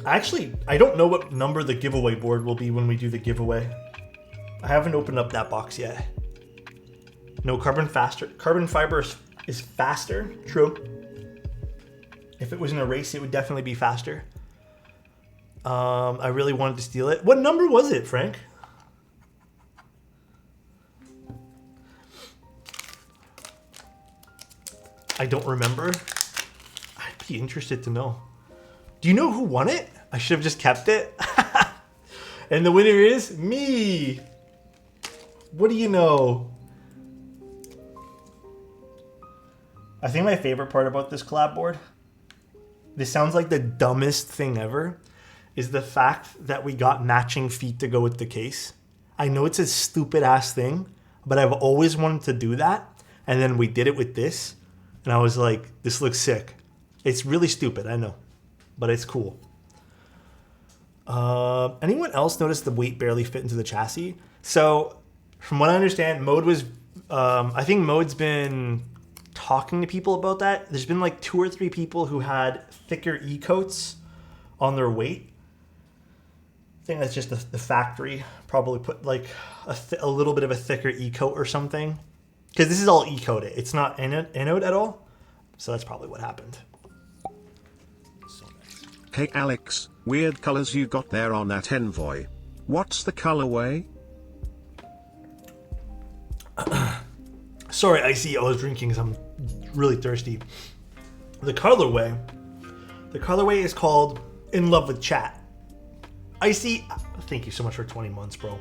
Actually, I don't know what number the giveaway board will be when we do the giveaway. I haven't opened up that box yet. No, carbon fiber is faster. True. If it was in a race, it would definitely be faster. I really wanted to steal it. What number was it, Frank? I don't remember. I'd be interested to know. Do you know who won it? I should have just kept it. And the winner is me. What do you know? I think my favorite part about this collab board, this sounds like the dumbest thing ever, is the fact that we got matching feet to go with the case. I know it's a stupid ass thing, but I've always wanted to do that. And then we did it with this. And I was like, this looks sick. It's really stupid, I know, but it's cool. Anyone else notice the weight barely fit into the chassis? So from what I understand, Mode was, I think Mode's been talking to people about that. There's been like 2 or 3 people who had thicker E-coats on their weight. I think that's just the factory probably put like a little bit of a thicker E-coat or something. Because this is all E-coated. It's not anode at all. So that's probably what happened. So nice. Hey Alex, weird colors you got there on that Envoy. What's the colorway? Sorry, I see I was drinking because I'm really thirsty. The colorway is called In Love with Chat. Icy, thank you so much for 20 months, bro.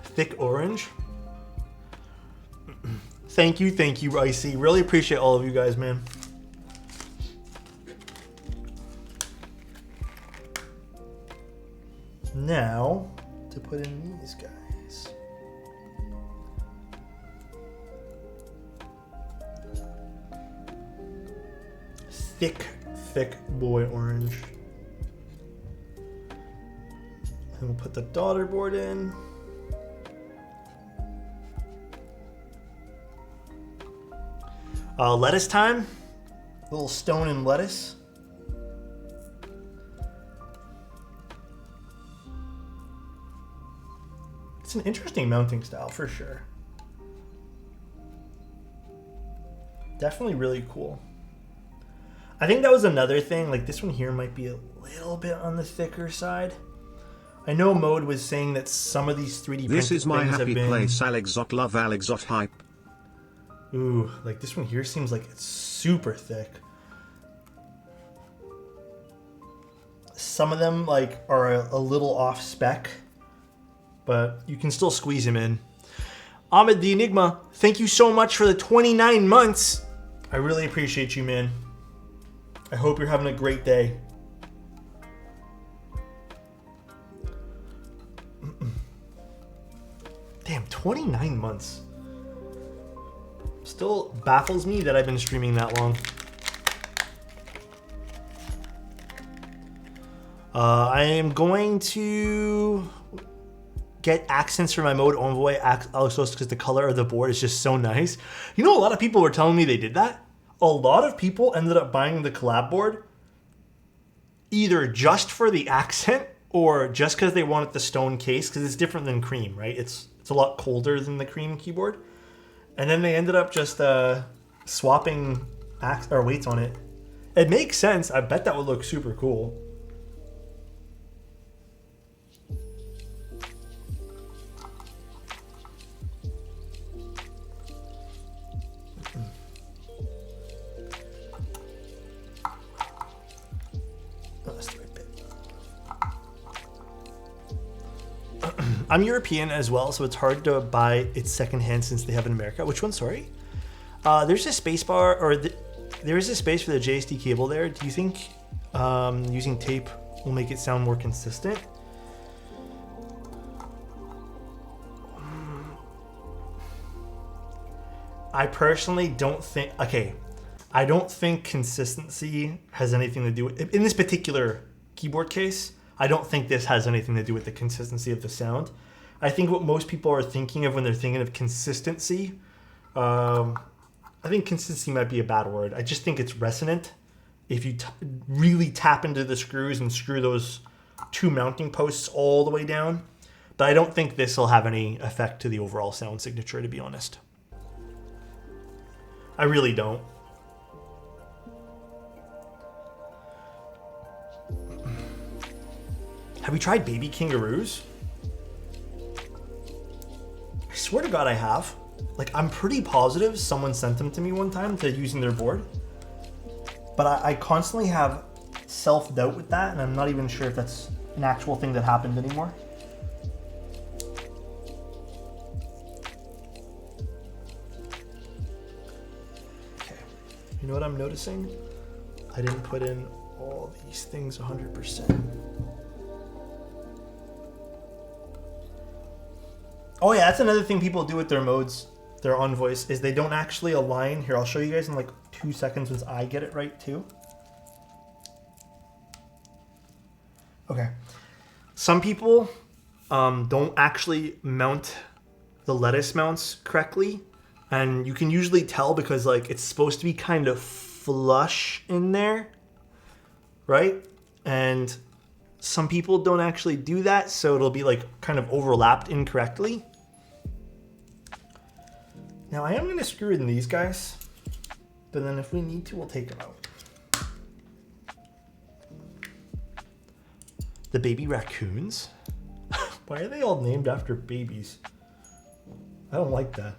Thick orange. Thank you, Icy. Really appreciate all of you guys, man. Now, to put in these guys. Thick boy orange. And we'll put the daughter board in. Lettuce time. A little stone and lettuce. It's an interesting mounting style for sure. Definitely really cool. I think that was another thing. Like this one here might be a little bit on the thicker side. I know Mode was saying that some of these 3D printed This is my things happy have been... place, Alexot. Love Alexot hype. Ooh, like this one here seems like it's super thick. Some of them like are a little off spec, but you can still squeeze them in. Ahmed the Enigma, thank you so much for the 29 months. I really appreciate you, man. I hope you're having a great day. Damn, Damn, 29 months. Still baffles me that I've been streaming that long. I am going to get accents for my mode Envoy Alexotos because the color of the board is just so nice. You know, a lot of people were telling me they did that. A lot of people ended up buying the collab board either just for the accent or just because they wanted the stone case, because it's different than cream, right? It's a lot colder than the cream keyboard. And then they ended up just swapping weights on it. It makes sense. I bet that would look super cool. I'm European as well, so it's hard to buy it secondhand since they have it in America. Which one? Sorry. There's a space bar, or there is a space for the JST cable there. Do you think using tape will make it sound more consistent? I personally don't think. Okay, I don't think consistency has anything to do with in this particular keyboard case. I don't think this has anything to do with the consistency of the sound. I think what most people are thinking of when they're thinking of consistency, I think consistency might be a bad word. I just think it's resonant. If you really tap into the screws and screw those two mounting posts all the way down. But I don't think this will have any effect to the overall sound signature, to be honest. I really don't. Have you tried baby kangaroos? I swear to God I have. Like, I'm pretty positive someone sent them to me one time to using their board. But I constantly have self-doubt with that, and I'm not even sure if that's an actual thing that happened anymore. Okay, you know what I'm noticing? I didn't put in all these things 100%. Oh yeah, that's another thing people do with their modes, their Envoys, is they don't actually align. Here, I'll show you guys in like 2 seconds once I get it right too. Okay. Some people don't actually mount the lettuce mounts correctly. And you can usually tell because like it's supposed to be kind of flush in there, right? And some people don't actually do that, so it'll be like kind of overlapped incorrectly. Now I am going to screw in these guys, but then if we need to, we'll take them out. The baby raccoons? Why are they all named after babies? I don't like that.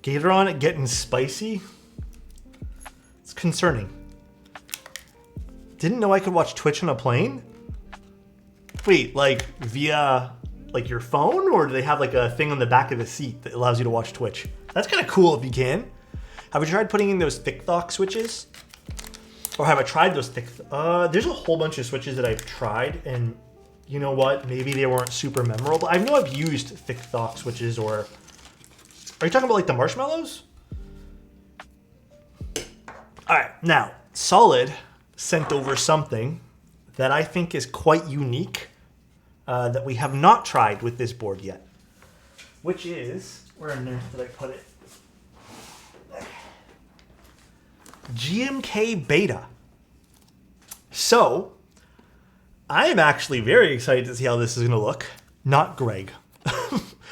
Gatoron getting spicy? It's concerning. Didn't know I could watch Twitch on a plane? Wait, like via like your phone, or do they have like a thing on the back of the seat that allows you to watch Twitch? That's kind of cool if you can. Have you tried putting in those thick thock switches? Or have I tried those thick? There's a whole bunch of switches that I've tried, and you know what? Maybe they weren't super memorable. I know I've used thick thock switches, or are you talking about like the marshmallows? All right, now Solid sent over something that I think is quite unique that we have not tried with this board yet, which is, where on earth did I put it? GMK Beta. So I am actually very excited to see how this is going to look. Not Greg.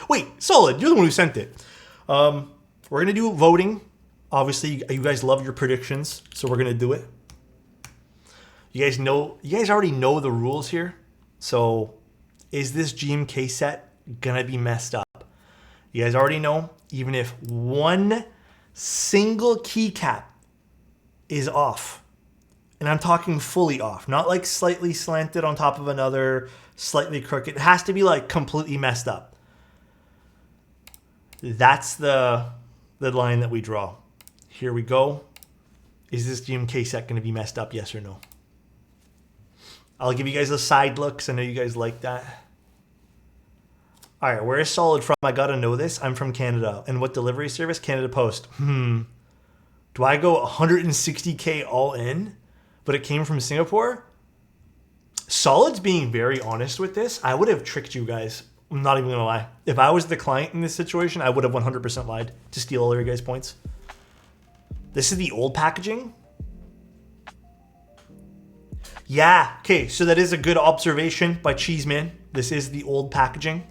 Wait, Solid, you're the one who sent it. We're going to do voting. Obviously, you guys love your predictions, so we're going to do it. You guys already know the rules here. So is this GMK set going to be messed up? You guys already know, even if one single keycap is off, and I'm talking fully off, not like slightly slanted on top of another, slightly crooked. It has to be like completely messed up. That's the line that we draw. Here we go. Is this GMK set going to be messed up? Yes or no? I'll give you guys a side look because I know you guys like that. All right, where is Solid from? I got to know this. I'm from Canada. And what delivery service? Canada Post. Do I go 160K all in? But it came from Singapore? Solid's being very honest with this. I would have tricked you guys. I'm not even going to lie. If I was the client in this situation, I would have 100% lied to steal all your guys' points. This is the old packaging? Yeah. Okay, so that is a good observation by Cheeseman. This is the old packaging.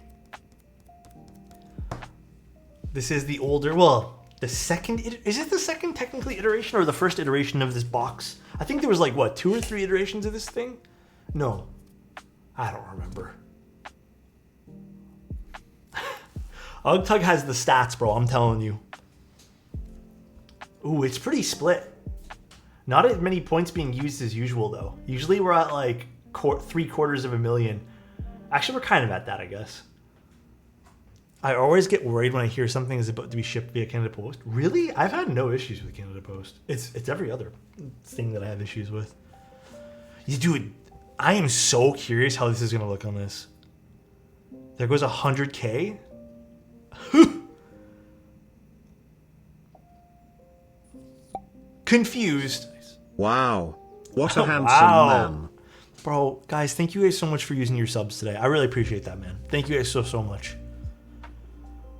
This is the older, well, the second, is it the second technically iteration or the first iteration of this box? I think there was like, what, 2 or 3 iterations of this thing? No, I don't remember. UgTug has the stats, bro, I'm telling you. Ooh, it's pretty split. Not as many points being used as usual, though. Usually we're at like 750,000. Actually, we're kind of at that, I guess. I always get worried when I hear something is about to be shipped via Canada Post. Really? I've had no issues with Canada Post. It's every other thing that I have issues with. Dude, I am so curious how this is going to look on this. There goes 100K. Confused. Wow. What a handsome man. Bro, guys, thank you guys so much for using your subs today. I really appreciate that, man. Thank you guys so, so much.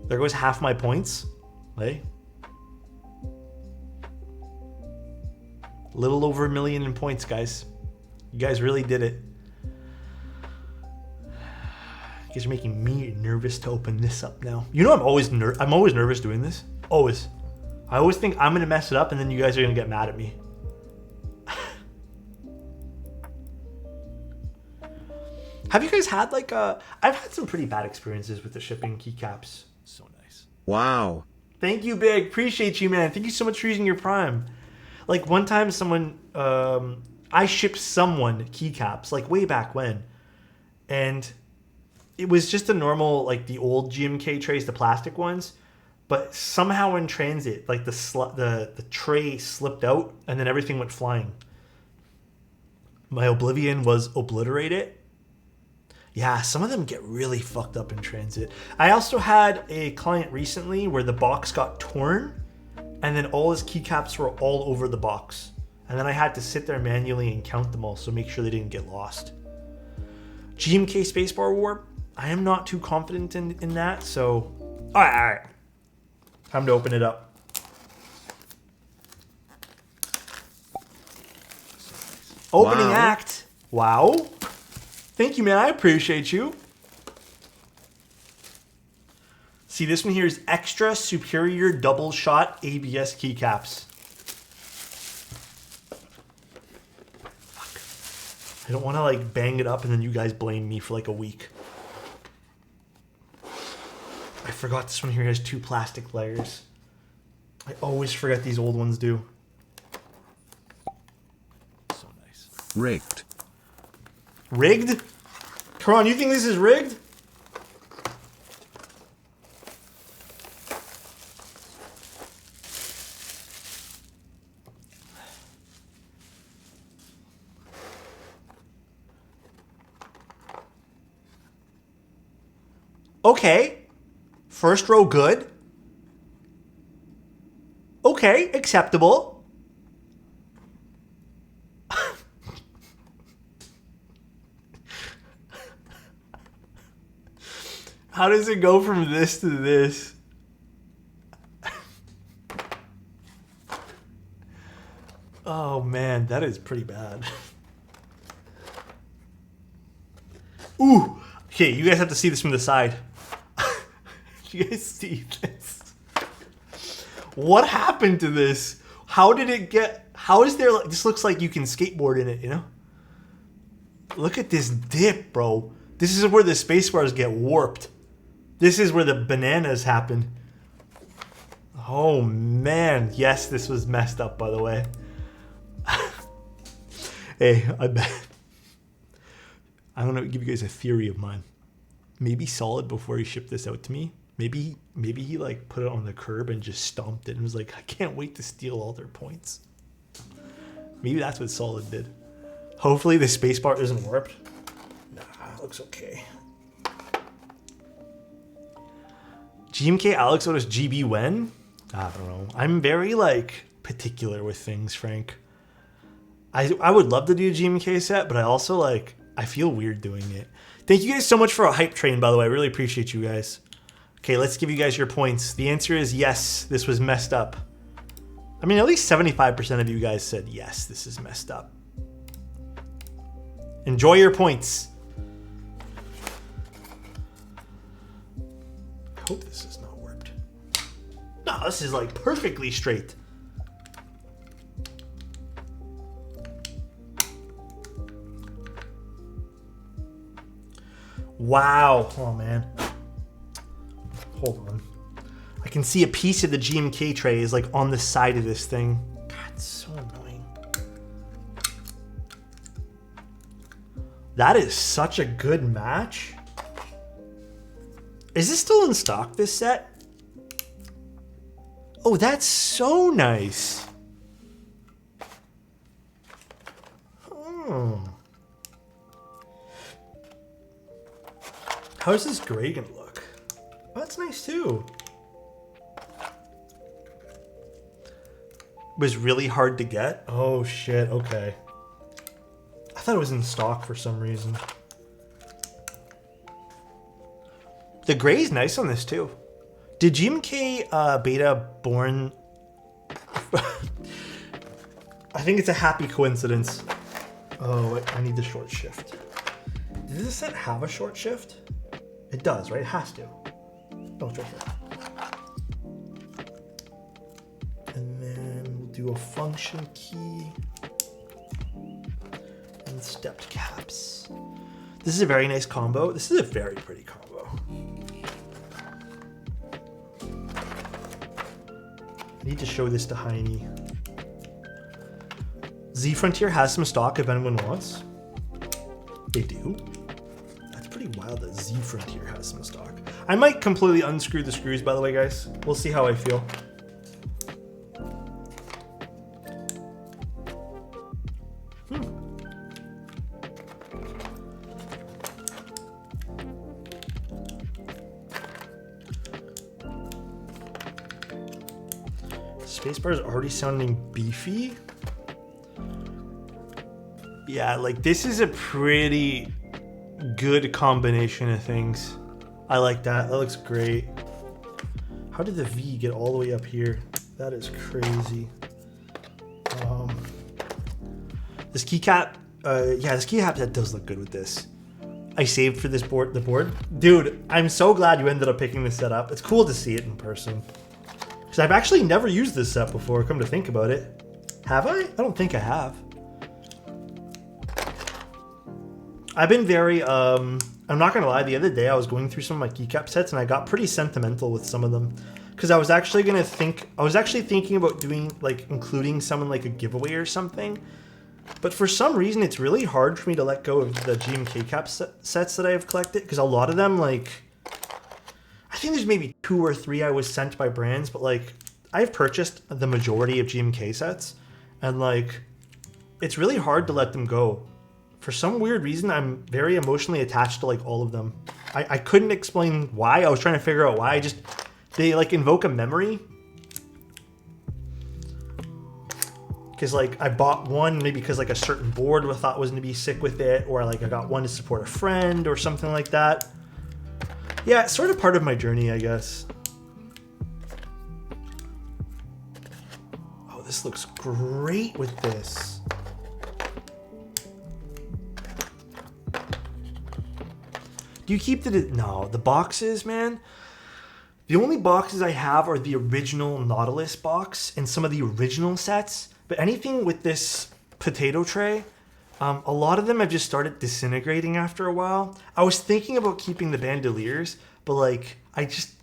There goes half my points. Hey. Little over 1 million in points, guys. You guys really did it. You guys are making me nervous to open this up now. You know I'm always nervous doing this. Always. I always think I'm going to mess it up and then you guys are going to get mad at me. Have you guys had like I've had some pretty bad experiences with the shipping keycaps. So nice. Wow. Thank you, Big. Appreciate you, man. Thank you so much for using your Prime. Like one time someone, I shipped someone keycaps like way back when. And it was just a normal, like the old GMK trays, the plastic ones. But somehow in transit, like the tray slipped out and then everything went flying. My Oblivion was obliterated. Yeah, some of them get really fucked up in transit. I also had a client recently where the box got torn and then all his keycaps were all over the box. And then I had to sit there manually and count them all so make sure they didn't get lost. GMK Spacebar War, I am not too confident in that, so... All right. Time to open it up. Opening act. Wow. Thank you, man. I appreciate you. See, this one here is extra superior double shot ABS keycaps. Fuck. I don't want to like bang it up and then you guys blame me for like a week. I forgot this one here has 2 plastic layers. I always forget these old ones do. So nice. Rigged. Rigged? Karan, you think this is rigged? Okay. First row good. Okay, acceptable. How does it go from this to this? Oh man, that is pretty bad. Ooh. Okay, you guys have to see this from the side. You guys see this? What happened to this? How did it get... How is there... This looks like you can skateboard in it, you know? Look at this dip, bro. This is where the space bars get warped. This is where the bananas happen. Oh, man. Yes, this was messed up, by the way. Hey, I bet... I'm going to give you guys a theory of mine. Maybe Solid, before he shipped this out to me, Maybe he like put it on the curb and just stomped it and was like, I can't wait to steal all their points. Maybe that's what Solid did. Hopefully the spacebar isn't warped. Nah, it looks okay. GMK Alexotos GB when? I don't know. I'm very like particular with things, Frank. I would love to do a GMK set, but I also like, I feel weird doing it. Thank you guys so much for a hype train, by the way. I really appreciate you guys. Okay, let's give you guys your points. The answer is yes, this was messed up. I mean, at least 75% of you guys said yes, this is messed up. Enjoy your points. I hope this is not warped. No, this is like perfectly straight. Wow. Oh, man. Hold on. I can see a piece of the GMK tray is like on the side of this thing. God, it's so annoying. That is such a good match. Is this still in stock, this set? Oh, that's so nice. Oh. How is this gray gonna look? Oh, that's nice too. It was really hard to get? Oh shit, okay. I thought it was in stock for some reason. The gray's nice on this too. Did GMK Beta Born... I think it's a happy coincidence. Oh, wait, I need the short shift. Does this set have a short shift? It does, right? It has to. Oh, it's right here. And then we'll do a function key. And stepped caps. This is a very nice combo. This is a very pretty combo. I need to show this to Heine. Z Frontier has some stock if anyone wants. They do. That's pretty wild that Z Frontier has some stock. I might completely unscrew the screws, by the way, guys. We'll see how I feel. Spacebar is already sounding beefy. Yeah, like this is a pretty good combination of things. I like that. That looks great. How did the V get all the way up here? That is crazy. This keycap, yeah, this keycap that does look good with this. I saved for this board, the board. Dude, I'm so glad you ended up picking this set up. It's cool to see it in person. Because I've actually never used this set before, come to think about it. Have I? I don't think I have. I've been very, I'm not gonna lie, the other day I was going through some of my keycap sets and I got pretty sentimental with some of them. Because I was actually thinking about doing, like, including some in like a giveaway or something. But for some reason, it's really hard for me to let go of the GMK cap sets that I have collected. Because a lot of them, like, I think there's maybe 2 or 3 I was sent by brands. But, like, I've purchased the majority of GMK sets. And, like, it's really hard to let them go. For some weird reason, I'm very emotionally attached to, like, all of them. I couldn't explain why. I was trying to figure out why. They, like, invoke a memory. Because, like, I bought one maybe because, like, a certain board I thought was going to be sick with it. Or, like, I got one to support a friend or something like that. Yeah, it's sort of part of my journey, I guess. Oh, this looks great with this. Do you keep the... No, the boxes, man. The only boxes I have are the original Nautilus box and some of the original sets. But anything with this potato tray, a lot of them have just started disintegrating after a while. I was thinking about keeping the bandoliers, but like I just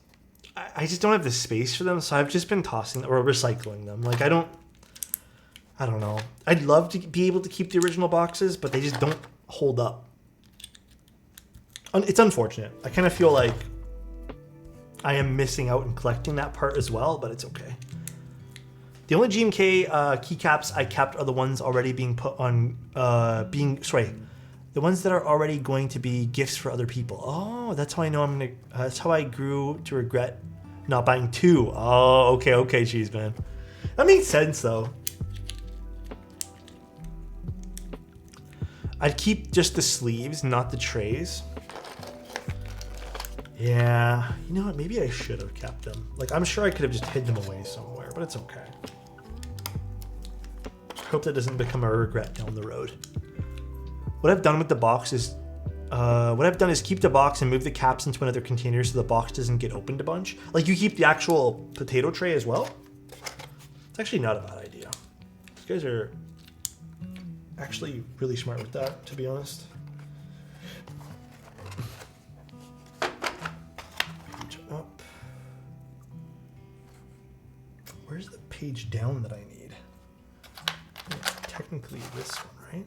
don't have the space for them, so I've just been tossing or recycling them. Like I don't know. I'd love to be able to keep the original boxes, but they just don't hold up. It's unfortunate. I kind of feel like I am missing out and collecting that part as well, but it's okay. The only GMK keycaps I kept are the ones already being put on, the ones that are already going to be gifts for other people. Oh, that's how I know I'm gonna, that's how I grew to regret not buying 2. Oh, okay, Cheese Man. That makes sense though. I'd keep just the sleeves, not the trays. Yeah, you know what? Maybe I should have kept them. Like, I'm sure I could have just hid them away somewhere, but it's okay. Hope that doesn't become a regret down the road. What I've done with the box is, keep the box and move the caps into another container so the box doesn't get opened a bunch. Like, you keep the actual potato tray as well. It's actually not a bad idea. These guys are actually really smart with that, to be honest. Page up. Where's the page down that I need? It's technically this one, right?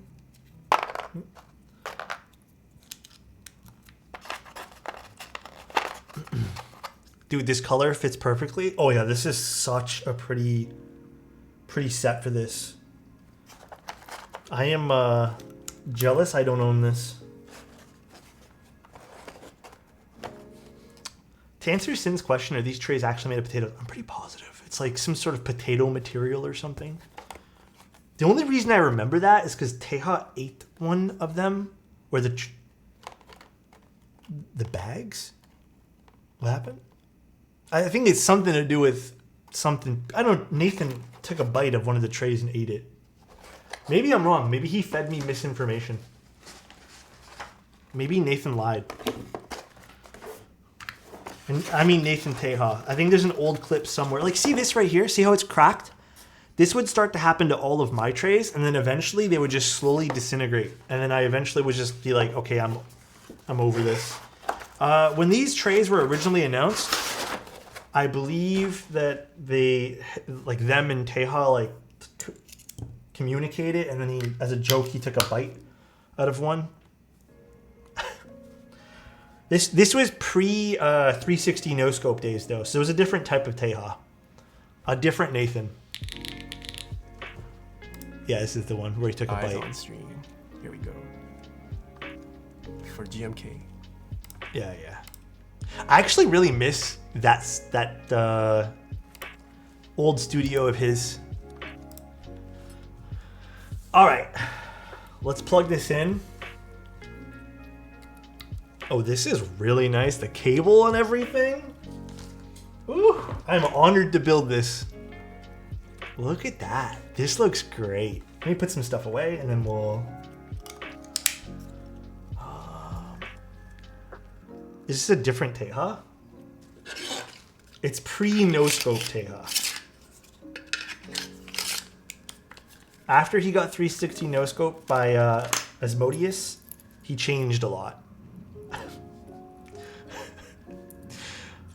Dude, this color fits perfectly. Oh yeah, this is such a pretty set for this. I am jealous I don't own this. To answer Sin's question, are these trays actually made of potatoes? I'm pretty positive. It's like some sort of potato material or something. The only reason I remember that is because Teja ate one of them. Or the bags? What happened? I think it's something to do with something. I don't know. Nathan took a bite of one of the trays and ate it. Maybe I'm wrong. Maybe he fed me misinformation. Maybe Nathan lied. And I mean Nathan Teja. I think there's an old clip somewhere. Like, see this right here? See how it's cracked? This would start to happen to all of my trays, and then eventually they would just slowly disintegrate. And then I eventually would just be like, okay, I'm over this. When these trays were originally announced, I believe that they, like, them and Teja, like, communicated, and then he, as a joke, he took a bite out of one. This was pre 360 no scope days though, so it was a different type of Teja, a different Nathan. Yeah, this is the one where he took a bite. On stream. Here we go. For GMK. Yeah. I actually really miss that old studio of his. All right, let's plug this in. Oh, this is really nice. The cable and everything. Ooh, I'm honored to build this. Look at that. This looks great. Let me put some stuff away and then we'll... Is this a different Teja? It's pre-no-scope Teja. After he got 360 no-scope by Asmodeus, he changed a lot.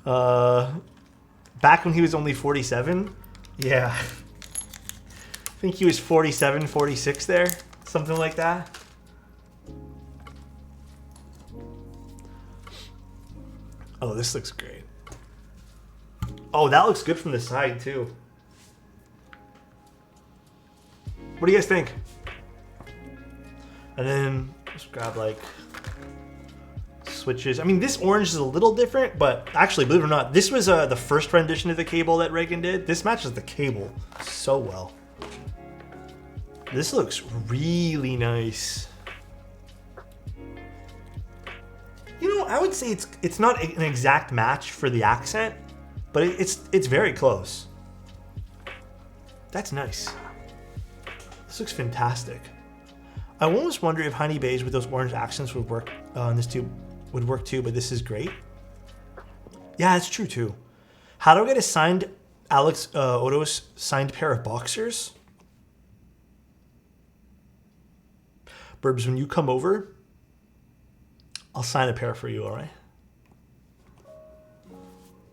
Back when he was only 47, yeah. I think he was 47, 46 there, something like that. Oh, this looks great. Oh, that looks good from the side too. What do you guys think? And then just grab like switches. I mean, this orange is a little different, but actually, believe it or not, this was the first rendition of the cable that Reagan did. This matches the cable so well. This looks really nice. You know, I would say it's not an exact match for the accent, but it's very close. That's nice. This looks fantastic. I almost wonder if honey beige with those orange accents would work on this tube. Would work too, but this is great. Yeah, it's true too. How do I get a signed Alexotos signed pair of boxers? Burbs, when you come over, I'll sign a pair for you, all right?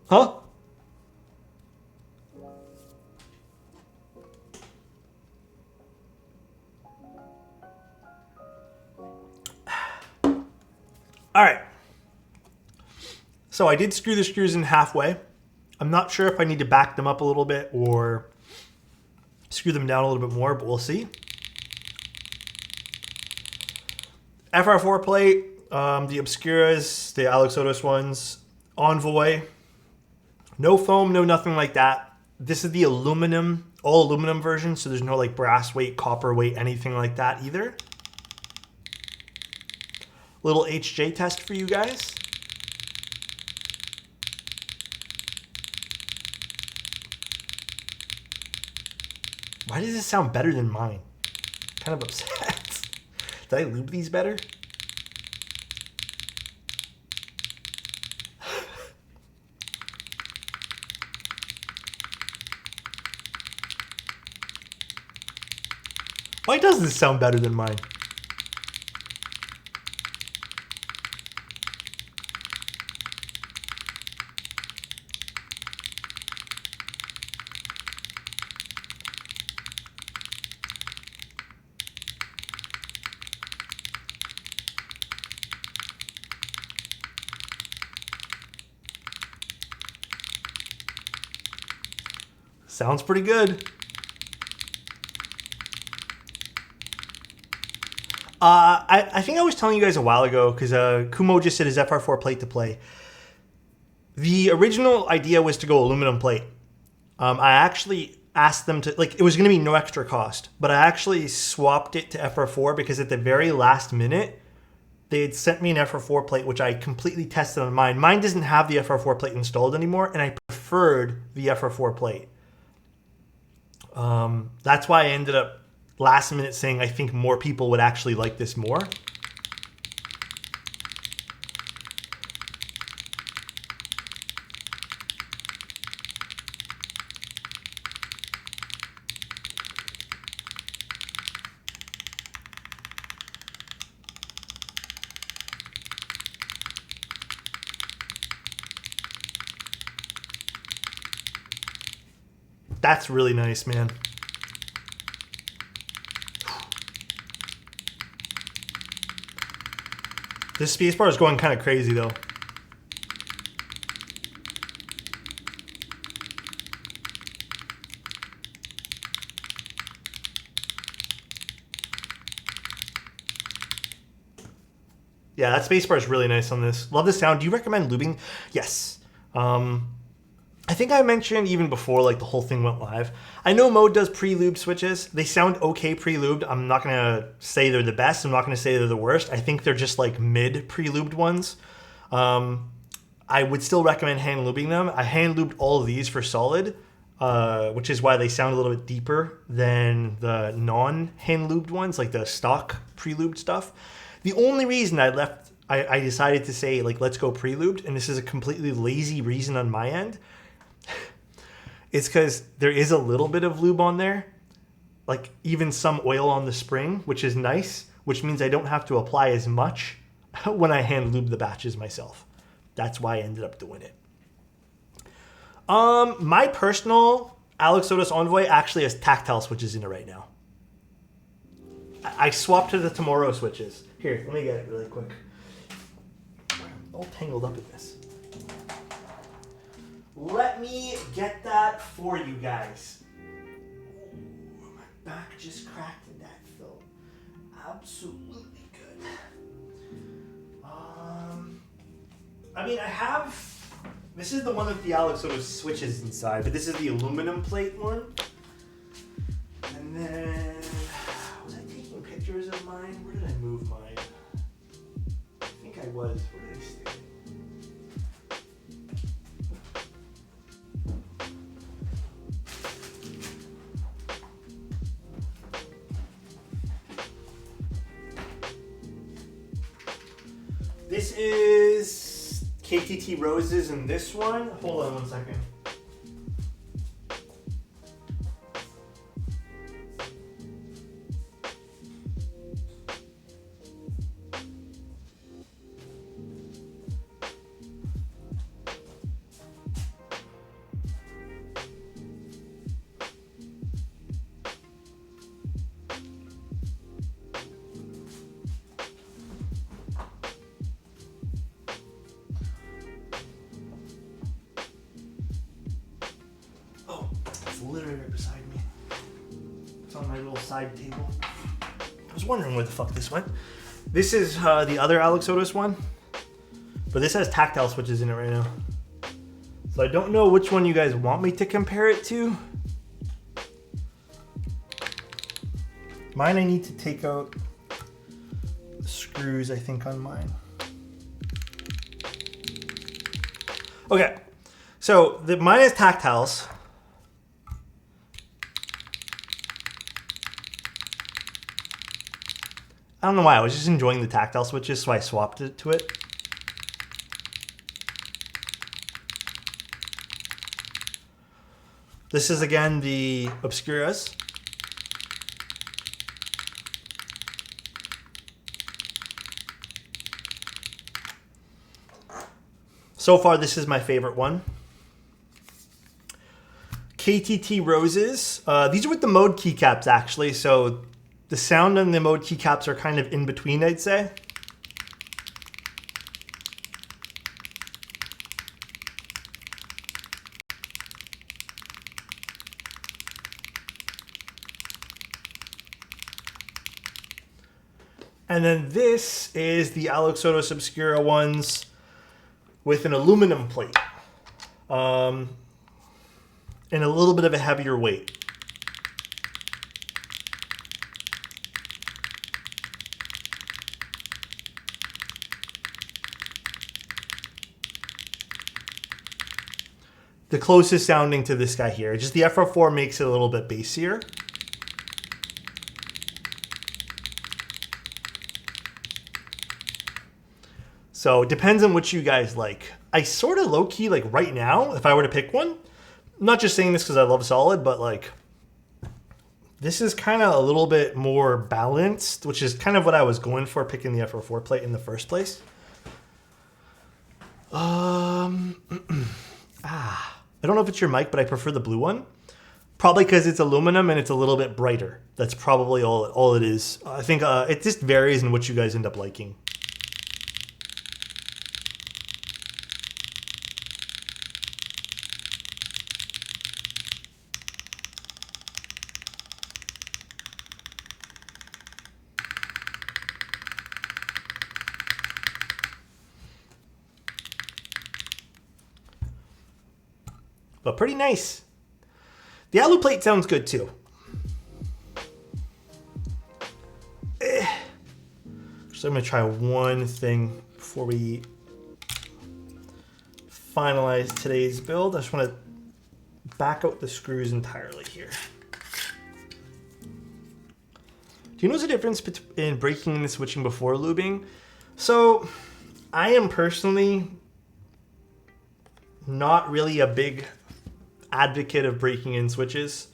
Huh? All right. So I did screw the screws in halfway. I'm not sure if I need to back them up a little bit or screw them down a little bit more, but we'll see. FR4 plate, the Obscuras, the Alexotos ones, Envoy. No foam, no nothing like that. This is the aluminum, all aluminum version, so there's no like brass weight, copper weight, anything like that either. Little HJ test for you guys. Why does this sound better than mine? Kind of upset. Did I lube these better? Why does this sound better than mine? Sounds pretty good. I think I was telling you guys a while ago, because Kumo just said his FR4 plate to play. The original idea was to go aluminum plate. I actually asked them to, like, it was going to be no extra cost, but I actually swapped it to FR4 because at the very last minute, they had sent me an FR4 plate, which I completely tested on mine. Mine doesn't have the FR4 plate installed anymore, and I preferred the FR4 plate. That's why I ended up last minute saying I think more people would actually like this more. That's really nice, man. This spacebar is going kind of crazy, though. Yeah, that spacebar is really nice on this. Love the sound. Do you recommend lubing? Yes. I think I mentioned even before like the whole thing went live. I know Mode does pre-lube switches. They sound okay pre-lubed. I'm not going to say they're the best. I'm not going to say they're the worst. I think they're just like mid pre-lubed ones. I would still recommend hand lubing them. I hand lubed all of these for solid, which is why they sound a little bit deeper than the non-hand lubed ones, like the stock pre-lubed stuff. The only reason I decided to say like let's go pre-lubed, and this is a completely lazy reason on my end, it's because there is a little bit of lube on there, like even some oil on the spring, which is nice, which means I don't have to apply as much when I hand lube the batches myself. That's why I ended up doing it. My personal Alexotos Envoy actually has tactile switches in it right now. I swapped to the Tomorrow switches. Here, let me get it really quick. I'm all tangled up in this. Let me get that for you guys. Ooh, my back just cracked and that felt absolutely good. I mean, I have... This is the one with the Alexotos switches inside, but this is the aluminum plate one. And then... Was I taking pictures of mine? Where did I move mine? I think I was. Where did I stick it? This is KTT Roses in this one. Hold on one second. right beside me. It's on my little side table. I was wondering where the fuck this went. This is the other Alexotos one, but this has tactile switches in it right now. So I don't know which one you guys want me to compare it to. Mine, I need to take out the screws, I think, on mine. Okay, so mine is tactiles. I don't know why, I was just enjoying the tactile switches, so I swapped it to it. This is again the Obscuras. So far, this is my favorite one. KTT Roses. These are with the mode keycaps, actually, so the sound and the mode keycaps are kind of in between, I'd say. And then this is the Alexotos Obscura ones with an aluminum plate and a little bit of a heavier weight. The closest sounding to this guy here. Just the FR4 makes it a little bit bassier. So it depends on what you guys like. I sort of low-key, like right now, if I were to pick one, I'm not just saying this because I love Solid, but like this is kind of a little bit more balanced, which is kind of what I was going for picking the FR4 plate in the first place. I don't know if it's your mic, but I prefer the blue one. Probably because it's aluminum and it's a little bit brighter. That's probably all it is. I think it just varies in what you guys end up liking. But pretty nice. The alu plate sounds good too. So I'm gonna try one thing before we finalize today's build. I just want to back out the screws entirely here. Do you know the difference in breaking and switching before lubing? So I am personally not really a big advocate of breaking in switches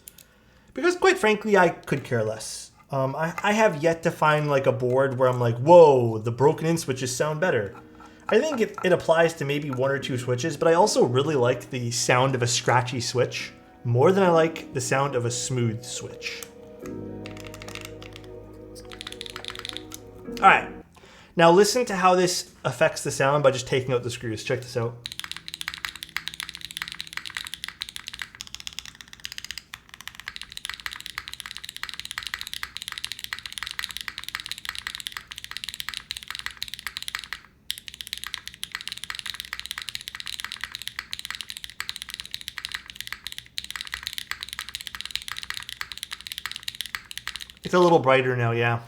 because quite frankly I could care less. I have yet to find like a board where I'm like, whoa, the broken in switches sound better. I think it applies to maybe one or two switches, but I also really like the sound of a scratchy switch more than I like the sound of a smooth switch. All right, now listen to how this affects the sound by just taking out the screws. Check this out. It's a little brighter now, yeah.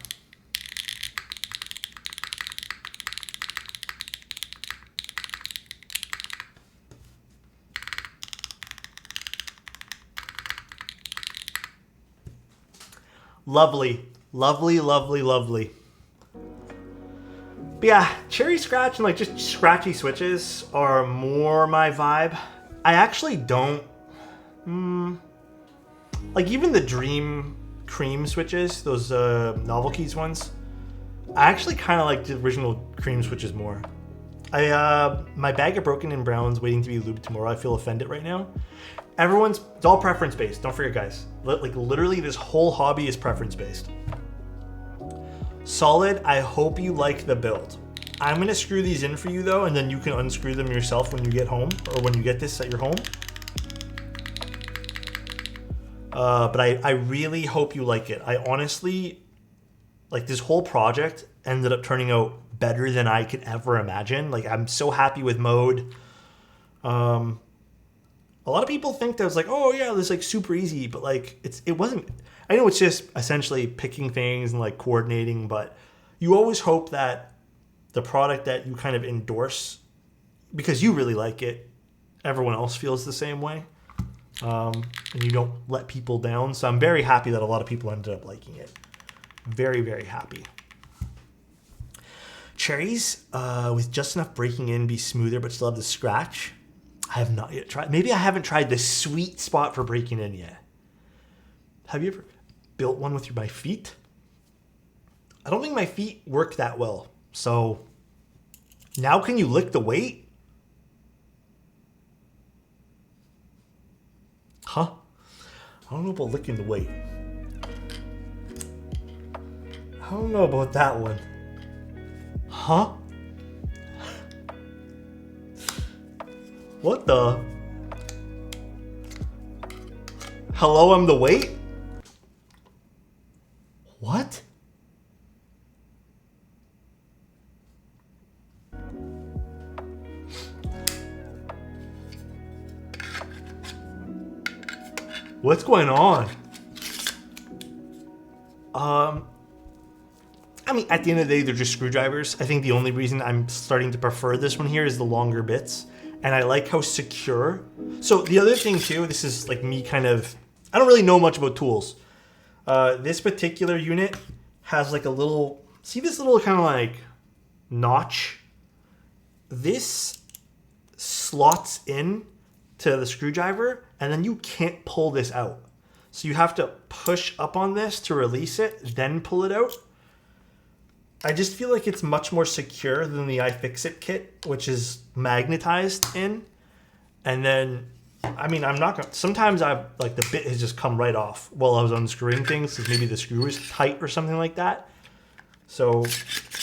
Lovely, lovely, lovely, lovely. But yeah, cherry scratch and like just scratchy switches are more my vibe. I actually don't, like even the Dream Cream switches, those Novel Keys ones, I actually kind of like the original Cream switches more. My bag of Broken in Browns waiting to be lubed tomorrow. I feel offended right now. It's all preference based. Don't forget, guys. Like literally, this whole hobby is preference based. Solid. I hope you like the build. I'm gonna screw these in for you though, and then you can unscrew them yourself when you get home, or when you get this at your home. But I really hope you like it. I honestly, like, this whole project ended up turning out better than I could ever imagine. Like, I'm so happy with mode. A lot of people think that was like, oh yeah, this is like super easy, but like it wasn't. I know it's just essentially picking things and like coordinating, but you always hope that the product that you kind of endorse, because you really like it, everyone else feels the same way, and you don't let people down. So I'm very happy that a lot of people ended up liking it. Very, very happy. Cherries with just enough breaking in, be smoother, but still have the scratch. I have not yet tried. Maybe I haven't tried the sweet spot for breaking in yet. Have you ever built one with my feet? I don't think my feet work that well. So now can you lick the weight? Huh? I don't know about licking the weight. I don't know about that one. Huh? What the? Hello, I'm the weight? What? What's going on? I mean, at the end of the day, they're just screwdrivers. I think the only reason I'm starting to prefer this one here is the longer bits. And I like how secure. So the other thing too, this is like me kind of, I don't really know much about tools. This particular unit has like a little, see this little kind of like notch? This slots in to the screwdriver and then you can't pull this out. So you have to push up on this to release it, then pull it out. I just feel like it's much more secure than the iFixit kit, which is magnetized in. And then, I mean, I'm not gonna, sometimes I've, like the bit has just come right off while I was unscrewing things because maybe the screw is tight or something like that. So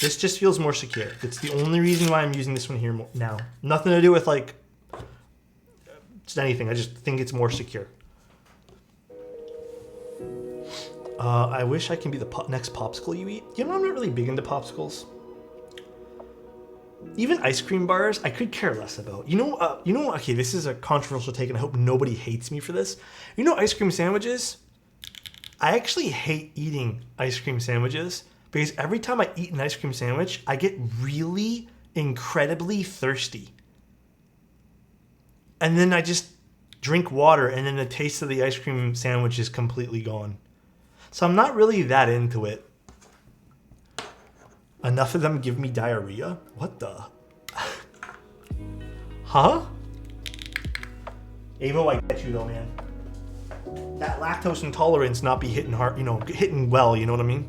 this just feels more secure. It's the only reason why I'm using this one here now. Nothing to do with like just anything. I just think it's more secure. I wish I can be the next popsicle you eat. You know, I'm not really big into popsicles. Even ice cream bars, I could care less about. You know, okay, this is a controversial take, and I hope nobody hates me for this. You know, ice cream sandwiches? I actually hate eating ice cream sandwiches because every time I eat an ice cream sandwich, I get really incredibly thirsty. And then I just drink water, and then the taste of the ice cream sandwich is completely gone. So I'm not really that into it. Enough of them give me diarrhea? What the? Huh? Avo, I get you though, man. That lactose intolerance not be hitting hard, you know, hitting well, you know what I mean?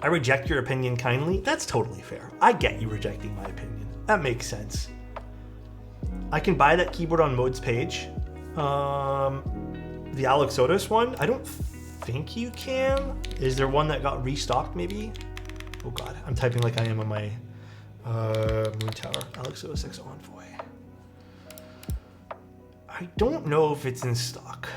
I reject your opinion kindly. That's totally fair. I get you rejecting my opinion. That makes sense. I can buy that keyboard on Mode's page. The Alexotos one, I don't think you can. Is there one that got restocked maybe? Oh god, I'm typing like I am on my Moon Tower. Alexotos X Envoy. I don't know if it's in stock.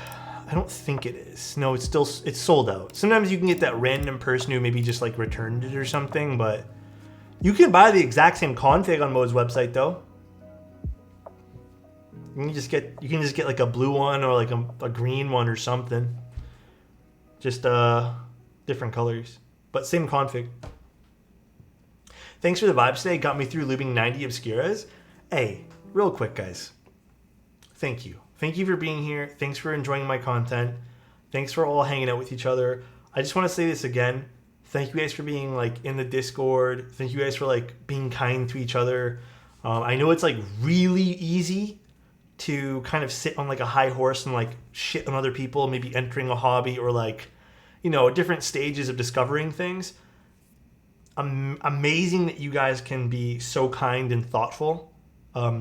I don't think it is. No, it's sold out. Sometimes you can get that random person who maybe just like returned it or something, but you can buy the exact same config on Mode's website though. You can just get like a blue one or like a green one or something. Just different colors, but same config. Thanks for the vibes today. Got me through lubing 90 obscuras. Hey, real quick, guys. Thank you. Thank you for being here. Thanks for enjoying my content. Thanks for all hanging out with each other. I just want to say this again. Thank you guys for being like in the Discord. Thank you guys for like being kind to each other. I know it's like really easy to kind of sit on like a high horse and like shit on other people, maybe entering a hobby or like, you know, different stages of discovering things. Amazing that you guys can be so kind and thoughtful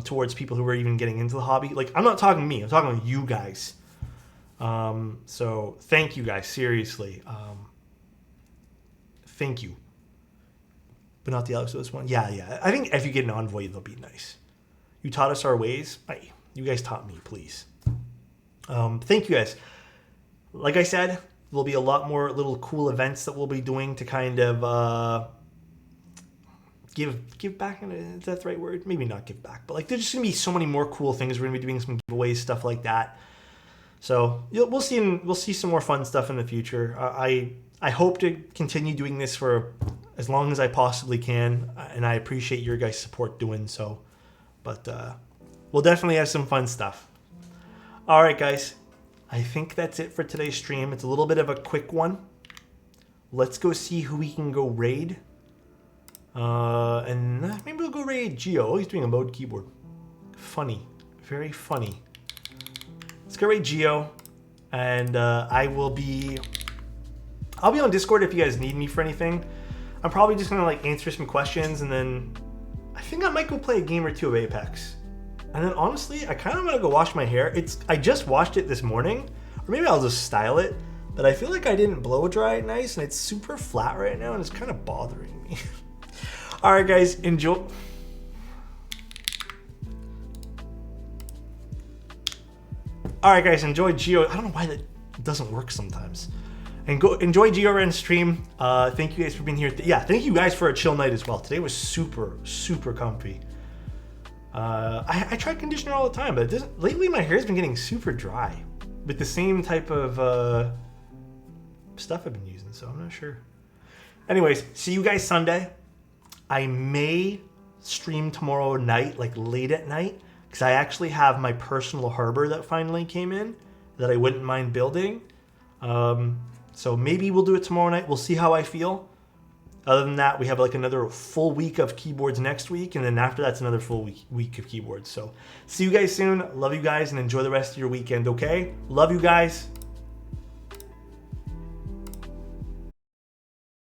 towards people who are even getting into the hobby. Like, I'm not talking to me, I'm talking to you guys. So thank you guys, seriously. Thank you. But not the Alexotos one. Yeah. I think if you get an Envoy, they'll be nice. You taught us our ways. You guys taught me, please. Thank you guys. Like I said, there'll be a lot more little cool events that we'll be doing to kind of give back. Is that the right word? Maybe not give back, but like there's just gonna be so many more cool things. We're gonna be doing some giveaways, stuff like that. So we'll see some more fun stuff in the future. I hope to continue doing this for as long as I possibly can, and I appreciate your guys' support doing so. But we'll definitely have some fun stuff. All right, guys. I think that's it for today's stream. It's a little bit of a quick one. Let's go see who we can go raid. And maybe we'll go raid Geo. Oh, he's doing a mode keyboard. Funny. Very funny. Let's go raid Geo. And I'll be on Discord if you guys need me for anything. I'm probably just going to like answer some questions, and then I think I might go play a game or two of Apex. And then honestly, I kind of want to go wash my hair. I just washed it this morning, or maybe I'll just style it, but I feel like I didn't blow dry it nice, and it's super flat right now, and it's kind of bothering me. All right, guys, enjoy. All right, guys, enjoy Geo. I don't know why that doesn't work sometimes. And go enjoy GeoRen stream. Thank you guys for being here. Yeah, thank you guys for a chill night as well. Today was super, super comfy. I try conditioner all the time, but lately my hair's been getting super dry with the same type of stuff I've been using, so I'm not sure. Anyways, see you guys Sunday. I may stream tomorrow night, like late at night, because I actually have my personal harbor that finally came in that I wouldn't mind building. So maybe we'll do it tomorrow night. We'll see how I feel. Other than that, we have like another full week of keyboards next week, and then after that's another full week of keyboards. So see you guys soon. Love you guys, and enjoy the rest of your weekend, okay? Love you guys.